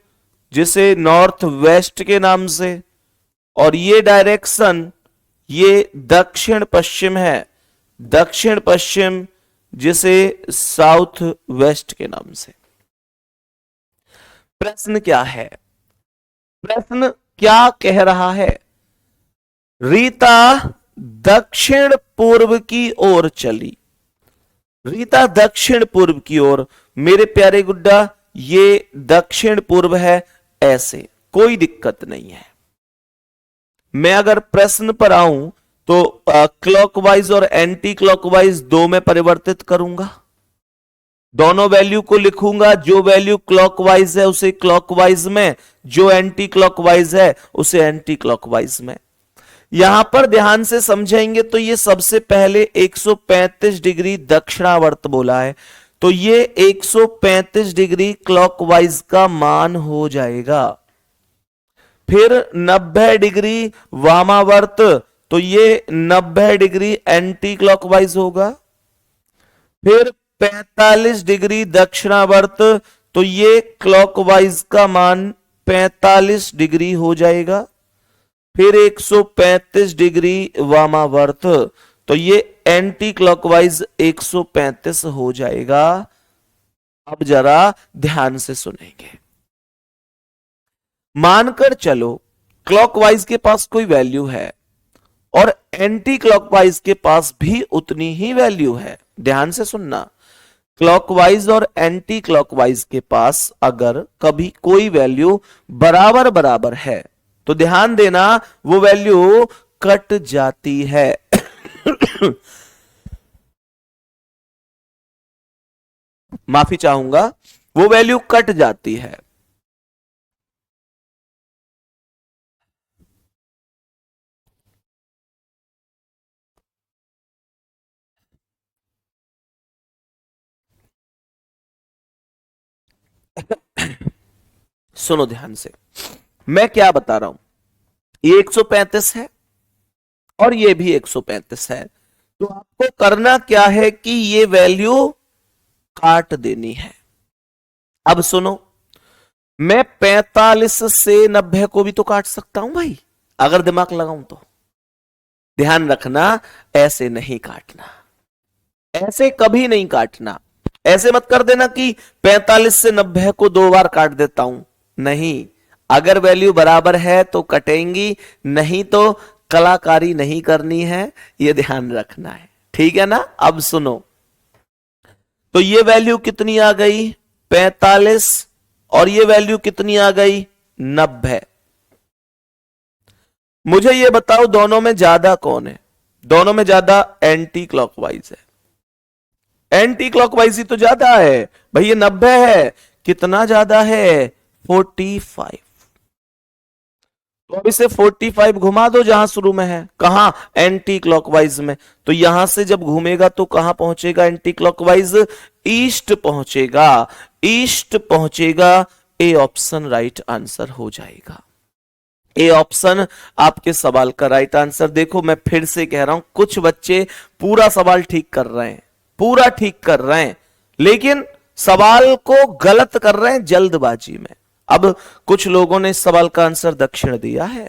जिसे नॉर्थ वेस्ट के नाम से, और ये डायरेक्शन ये दक्षिण पश्चिम है, दक्षिण पश्चिम जिसे साउथ वेस्ट के नाम से। प्रश्न क्या है? प्रश्न क्या कह रहा है? रीता दक्षिण पूर्व की ओर चली, रीता दक्षिण पूर्व की ओर। मेरे प्यारे गुड्डा ये दक्षिण पूर्व है, ऐसे कोई दिक्कत नहीं है। मैं अगर प्रश्न पर आऊं तो क्लॉकवाइज और एंटी क्लॉकवाइज दो में परिवर्तित करूंगा, दोनों वैल्यू को लिखूंगा। जो वैल्यू क्लॉकवाइज है उसे क्लॉकवाइज में, जो एंटी क्लॉकवाइज है उसे एंटी क्लॉकवाइज में। यहां पर ध्यान से समझेंगे तो ये सबसे पहले 135 डिग्री दक्षिणावर्त बोला है, तो ये 135 डिग्री क्लॉकवाइज का मान हो जाएगा। फिर 90 डिग्री वामावर्त, तो ये 90 डिग्री एंटी क्लॉकवाइज होगा। फिर 45 डिग्री दक्षिणावर्त, तो ये क्लॉकवाइज का मान 45 डिग्री हो जाएगा। फिर 135 डिग्री वामावर्त, तो ये एंटी क्लॉकवाइज 135 हो जाएगा। अब जरा ध्यान से सुनेंगे। मानकर चलो क्लॉकवाइज के पास कोई वैल्यू है और एंटी क्लॉकवाइज के पास भी उतनी ही वैल्यू है। ध्यान से सुनना, क्लॉकवाइज और एंटी क्लॉकवाइज के पास अगर कभी कोई वैल्यू बराबर बराबर है तो ध्यान देना वो वैल्यू कट जाती है। माफी चाहूंगा, वो वैल्यू कट जाती है। सुनो ध्यान से, मैं क्या बता रहा हूं। ये 135 है और ये भी 135 है, तो आपको करना क्या है कि ये वैल्यू काट देनी है। अब सुनो, मैं 45 से 90 को भी तो काट सकता हूं भाई, अगर दिमाग लगाऊं तो। ध्यान रखना, ऐसे नहीं काटना, ऐसे कभी नहीं काटना। ऐसे मत कर देना कि 45 से 90 को दो बार काट देता हूं, नहीं। अगर वैल्यू बराबर है तो कटेंगी, नहीं तो कलाकारी नहीं करनी है, यह ध्यान रखना है, ठीक है ना। अब सुनो, तो ये वैल्यू कितनी आ गई 45 और ये वैल्यू कितनी आ गई 90। मुझे ये बताओ दोनों में ज्यादा कौन है? दोनों में ज्यादा एंटी क्लॉकवाइज है, एंटी क्लॉकवाइज ही तो ज्यादा है भाई। ये 90 है, कितना ज्यादा है 45। तो अब इसे 45 घुमा दो जहां शुरू में है, कहां एंटी क्लॉकवाइज में। तो यहां से जब घूमेगा तो कहां पहुंचेगा एंटी क्लॉकवाइज? ईस्ट पहुंचेगा, ईस्ट पहुंचेगा। ए ऑप्शन राइट आंसर हो जाएगा। ए ऑप्शन आपके सवाल का राइट आंसर। देखो मैं फिर से कह रहा हूं, कुछ बच्चे पूरा सवाल ठीक कर रहे हैं, पूरा ठीक कर रहे हैं, लेकिन सवाल को गलत कर रहे हैं जल्दबाजी में। अब कुछ लोगों ने इस सवाल का आंसर दक्षिण दिया है,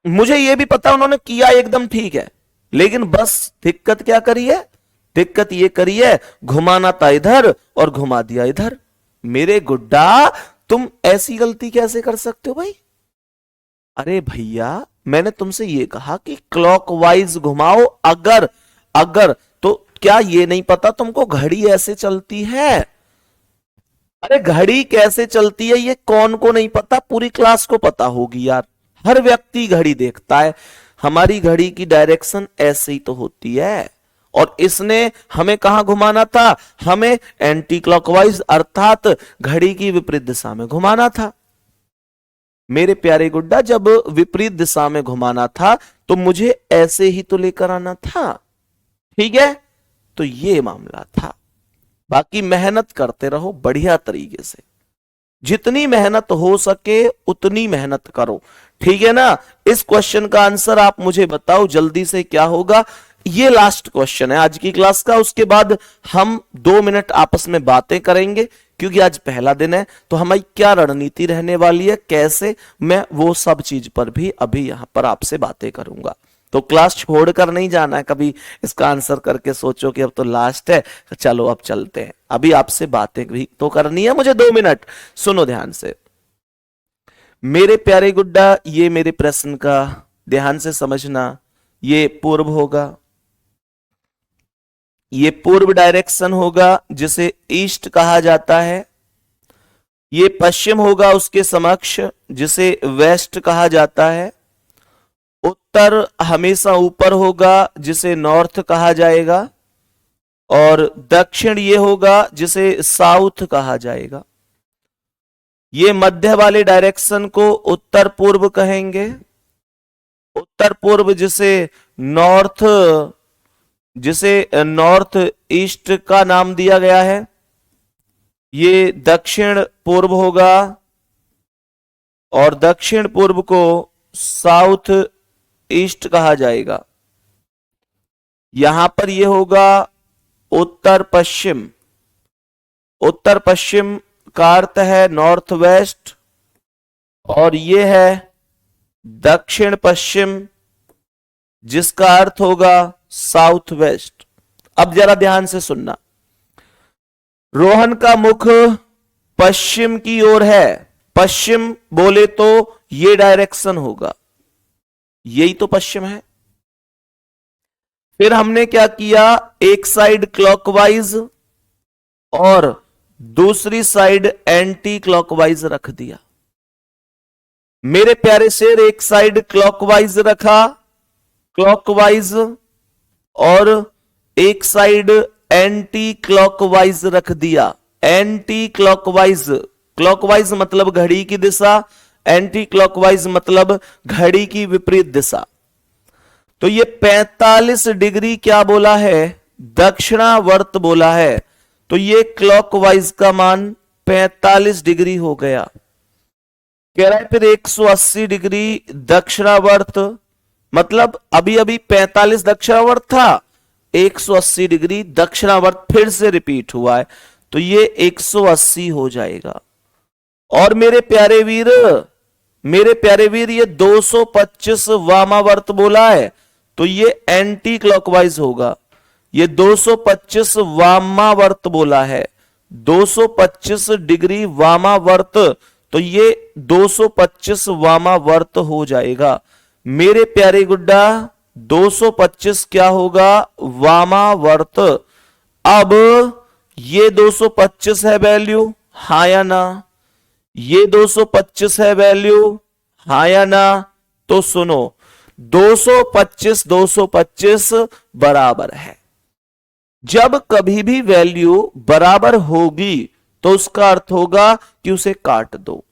मुझे यह भी पता उन्होंने किया एकदम ठीक है, लेकिन बस दिक्कत क्या करी है? दिक्कत ये करी है, घुमाना था इधर और घुमा दिया इधर। मेरे गुड्डा तुम ऐसी गलती कैसे कर सकते हो भाई? अरे भैया मैंने तुमसे ये कहा कि क्लॉकवाइज घुमाओ, अगर अगर तो क्या ये नहीं पता तुमको घड़ी ऐसे चलती है? अरे घड़ी कैसे चलती है ये कौन को नहीं पता? पूरी क्लास को पता होगी यार, हर व्यक्ति घड़ी देखता है। हमारी घड़ी की डायरेक्शन ऐसे ही तो होती है, और इसने हमें कहां घुमाना था, हमें एंटी क्लॉकवाइज अर्थात घड़ी की विपरीत दिशा में घुमाना था। मेरे प्यारे गुड्डा, जब विपरीत दिशा में घुमाना था तो मुझे ऐसे ही तो लेकर आना था, ठीक है। तो ये मामला था। बाकी मेहनत करते रहो बढ़िया तरीके से, जितनी मेहनत हो सके उतनी मेहनत करो, ठीक है ना। इस क्वेश्चन का आंसर आप मुझे बताओ जल्दी से, क्या होगा। ये लास्ट क्वेश्चन है आज की क्लास का, उसके बाद हम 2 मिनट आपस में बातें करेंगे, क्योंकि आज पहला दिन है। तो हमारी क्या रणनीति रहने वाली है, कैसे, मैं वो सब चीज पर भी अभी यहां पर आपसे बातें करूंगा। तो क्लास छोड़कर नहीं जाना है कभी, इसका आंसर करके सोचो कि अब तो लास्ट है, चलो अब चलते हैं। अभी आपसे बातें भी तो करनी है मुझे, 2 मिनट सुनो ध्यान से। मेरे प्यारे गुड्डा, ये मेरे प्रश्न का ध्यान से समझना, ये पूर्व होगा, ये पूर्व डायरेक्शन होगा जिसे ईस्ट कहा जाता है। ये पश्चिम होगा उसके समक्ष, जिसे वेस्ट कहा जाता है। उत्तर हमेशा ऊपर होगा जिसे नॉर्थ कहा जाएगा, और दक्षिण ये होगा जिसे साउथ कहा जाएगा। ये मध्य वाले डायरेक्शन को उत्तर पूर्व कहेंगे, उत्तर पूर्व जिसे नॉर्थ ईस्ट का नाम दिया गया है। ये दक्षिण पूर्व होगा, और दक्षिण पूर्व को साउथ ईस्ट कहा जाएगा। यहां पर यह होगा उत्तर पश्चिम, उत्तर पश्चिम का अर्थ है नॉर्थ वेस्ट, और यह है दक्षिण पश्चिम जिसका अर्थ होगा साउथ वेस्ट। अब जरा ध्यान से सुनना, रोहन का मुख पश्चिम की ओर है, पश्चिम बोले तो ये डायरेक्शन होगा, यही तो पश्चिम है। फिर हमने क्या किया, एक साइड क्लॉकवाइज और दूसरी साइड एंटी क्लॉकवाइज रख दिया। मेरे प्यारे शेर, एक साइड क्लॉकवाइज रखा, क्लॉकवाइज, और एक साइड एंटी क्लॉकवाइज रख दिया। एंटी क्लॉकवाइज, क्लॉकवाइज मतलब घड़ी की दिशा, एंटी क्लॉकवाइज मतलब घड़ी की विपरीत दिशा। तो ये 45 डिग्री क्या बोला है, दक्षिणावर्त बोला है। तो ये क्लॉकवाइज का मान 45 डिग्री हो गया। कह रहा है फिर 180 डिग्री दक्षिणावर्त, मतलब अभी अभी 45 दक्षिणावर्त था, 180 डिग्री दक्षिणावर्त फिर से रिपीट हुआ है, तो ये 180 हो जाएगा। और मेरे प्यारे वीर, ये 225 वामावर्त बोला है, तो ये एंटी क्लॉकवाइज होगा। ये 225 वामावर्त बोला है, 225 डिग्री वामावर्त, तो ये 225 वामावर्त हो जाएगा। मेरे प्यारे गुड्डा, 225 क्या होगा, वामावर्त। अब ये 225 है वैल्यू, हाँ या ना, ये 225 है वैल्यू, हाँ या ना। तो सुनो, 225 बराबर है। जब कभी भी वैल्यू बराबर होगी तो उसका अर्थ होगा कि उसे काट दो।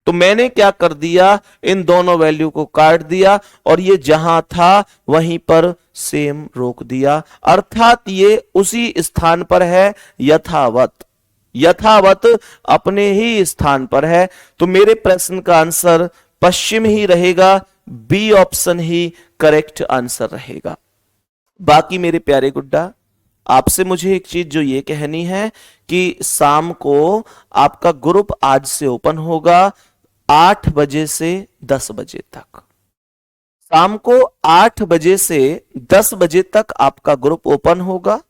तो मैंने क्या कर दिया, इन दोनों वैल्यू को काट दिया, और ये जहां था वहीं पर सेम रोक दिया, अर्थात ये उसी स्थान पर है, यथावत अपने ही स्थान पर है। तो मेरे प्रश्न का आंसर पश्चिम ही रहेगा, बी ऑप्शन ही करेक्ट आंसर रहेगा। बाकी मेरे प्यारे गुड्डा, आपसे मुझे एक चीज जो ये कहनी है कि शाम को आपका ग्रुप आज से ओपन होगा 8 बजे से 10 बजे तक। शाम को 8 बजे से 10 बजे तक आपका ग्रुप ओपन होगा,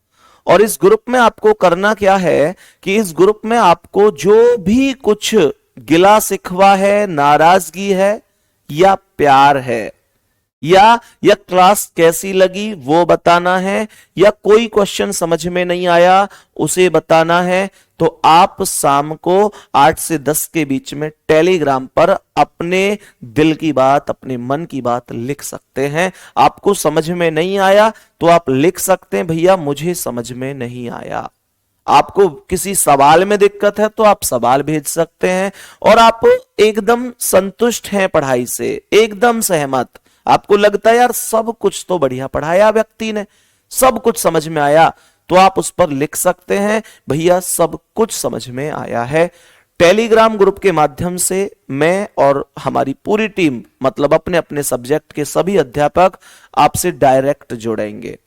और इस ग्रुप में आपको करना क्या है कि इस ग्रुप में आपको जो भी कुछ गिला शिकवा है, नाराजगी है या प्यार है, या क्लास कैसी लगी वो बताना है, या कोई क्वेश्चन समझ में नहीं आया उसे बताना है, तो आप शाम को 8 से 10 के बीच में टेलीग्राम पर अपने दिल की बात, अपने मन की बात लिख सकते हैं। आपको समझ में नहीं आया तो आप लिख सकते हैं, भैया मुझे समझ में नहीं आया। आपको किसी सवाल में दिक्कत है तो आप सवाल भेज सकते हैं, और आप एकदम संतुष्ट हैं पढ़ाई से, एकदम सहमत, आपको लगता है यार सब कुछ तो बढ़िया पढ़ाया व्यक्ति ने, सब कुछ समझ में आया, तो आप उस पर लिख सकते हैं भैया सब कुछ समझ में आया है। टेलीग्राम ग्रुप के माध्यम से मैं और हमारी पूरी टीम, मतलब अपने अपने सब्जेक्ट के सभी अध्यापक आपसे डायरेक्ट जुड़ेंगे।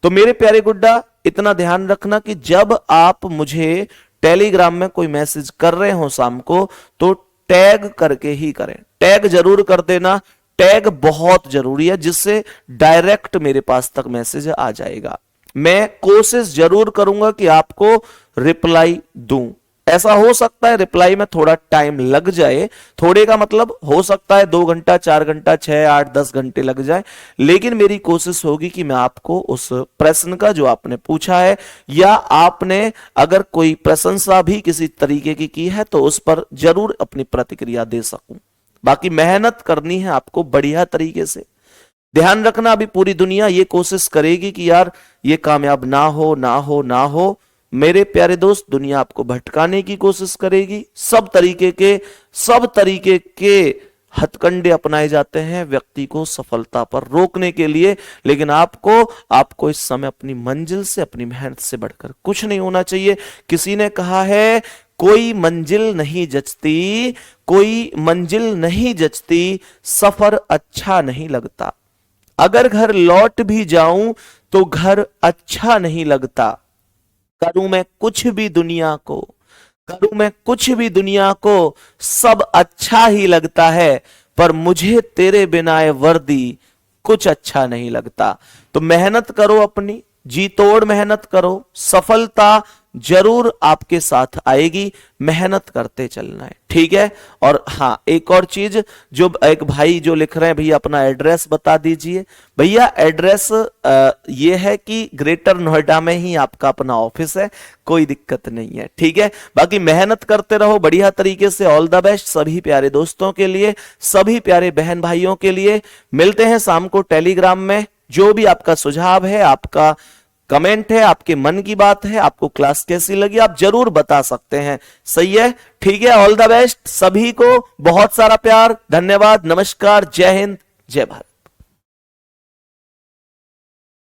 तो मेरे प्यारे गुड्डा, इतना ध्यान रखना कि जब आप मुझे टेलीग्राम में कोई मैसेज कर रहे हो शाम को, तो टैग करके ही करें, टैग जरूर कर देना। टैग बहुत जरूरी है, जिससे डायरेक्ट मेरे पास तक मैसेज आ जाएगा। मैं कोशिश जरूर करूंगा कि आपको रिप्लाई दूं। ऐसा हो सकता है रिप्लाई में थोड़ा टाइम लग जाए, थोड़े का मतलब हो सकता है 2 घंटा, 4 घंटा, 6, 8, 10 घंटे लग जाए, लेकिन मेरी कोशिश होगी कि मैं आपको उस प्रश्न का जो आपने पूछा है, या आपने अगर कोई प्रशंसा भी किसी तरीके की है तो उस पर जरूर अपनी प्रतिक्रिया दे सकूं। बाकी मेहनत करनी है आपको बढ़िया तरीके से। ध्यान रखना, अभी पूरी दुनिया ये कोशिश करेगी कि यार ये कामयाब ना हो ना हो ना हो। मेरे प्यारे दोस्त, दुनिया आपको भटकाने की कोशिश करेगी, सब तरीके के हथकंडे अपनाए जाते हैं व्यक्ति को सफलता पर रोकने के लिए, लेकिन आपको इस समय अपनी मंजिल से, अपनी मेहनत से बढ़कर कुछ नहीं होना चाहिए। किसी ने कहा है कोई मंजिल नहीं जचती, कोई मंजिल नहीं जचती, सफर अच्छा नहीं लगता। अगर घर लौट भी जाऊं तो घर अच्छा नहीं लगता। करूं मैं कुछ भी दुनिया को, करूं मैं कुछ भी दुनिया को, सब अच्छा ही लगता है, पर मुझे तेरे बिना ये वर्दी कुछ अच्छा नहीं लगता। तो मेहनत करो, अपनी जी तोड़ मेहनत करो, सफलता जरूर आपके साथ आएगी, मेहनत करते चलना है, ठीक है। और हाँ, एक और चीज, जो एक भाई जो लिख रहे हैं भैया अपना एड्रेस बता दीजिए। भैया एड्रेस ये है कि ग्रेटर नोएडा में ही आपका अपना ऑफिस है, कोई दिक्कत नहीं है, ठीक है। बाकी मेहनत करते रहो बढ़िया तरीके से। ऑल द बेस्ट सभी प्यारे दोस्तों के लिए, सभी प्यारे बहन भाइयों के लिए। मिलते हैं शाम को टेलीग्राम में। जो भी आपका सुझाव है, आपका कमेंट है, आपके मन की बात है, आपको क्लास कैसी लगी, आप जरूर बता सकते हैं, सही है, ठीक है। ऑल द बेस्ट सभी को, बहुत सारा प्यार, धन्यवाद, नमस्कार, जय हिंद, जय भारत।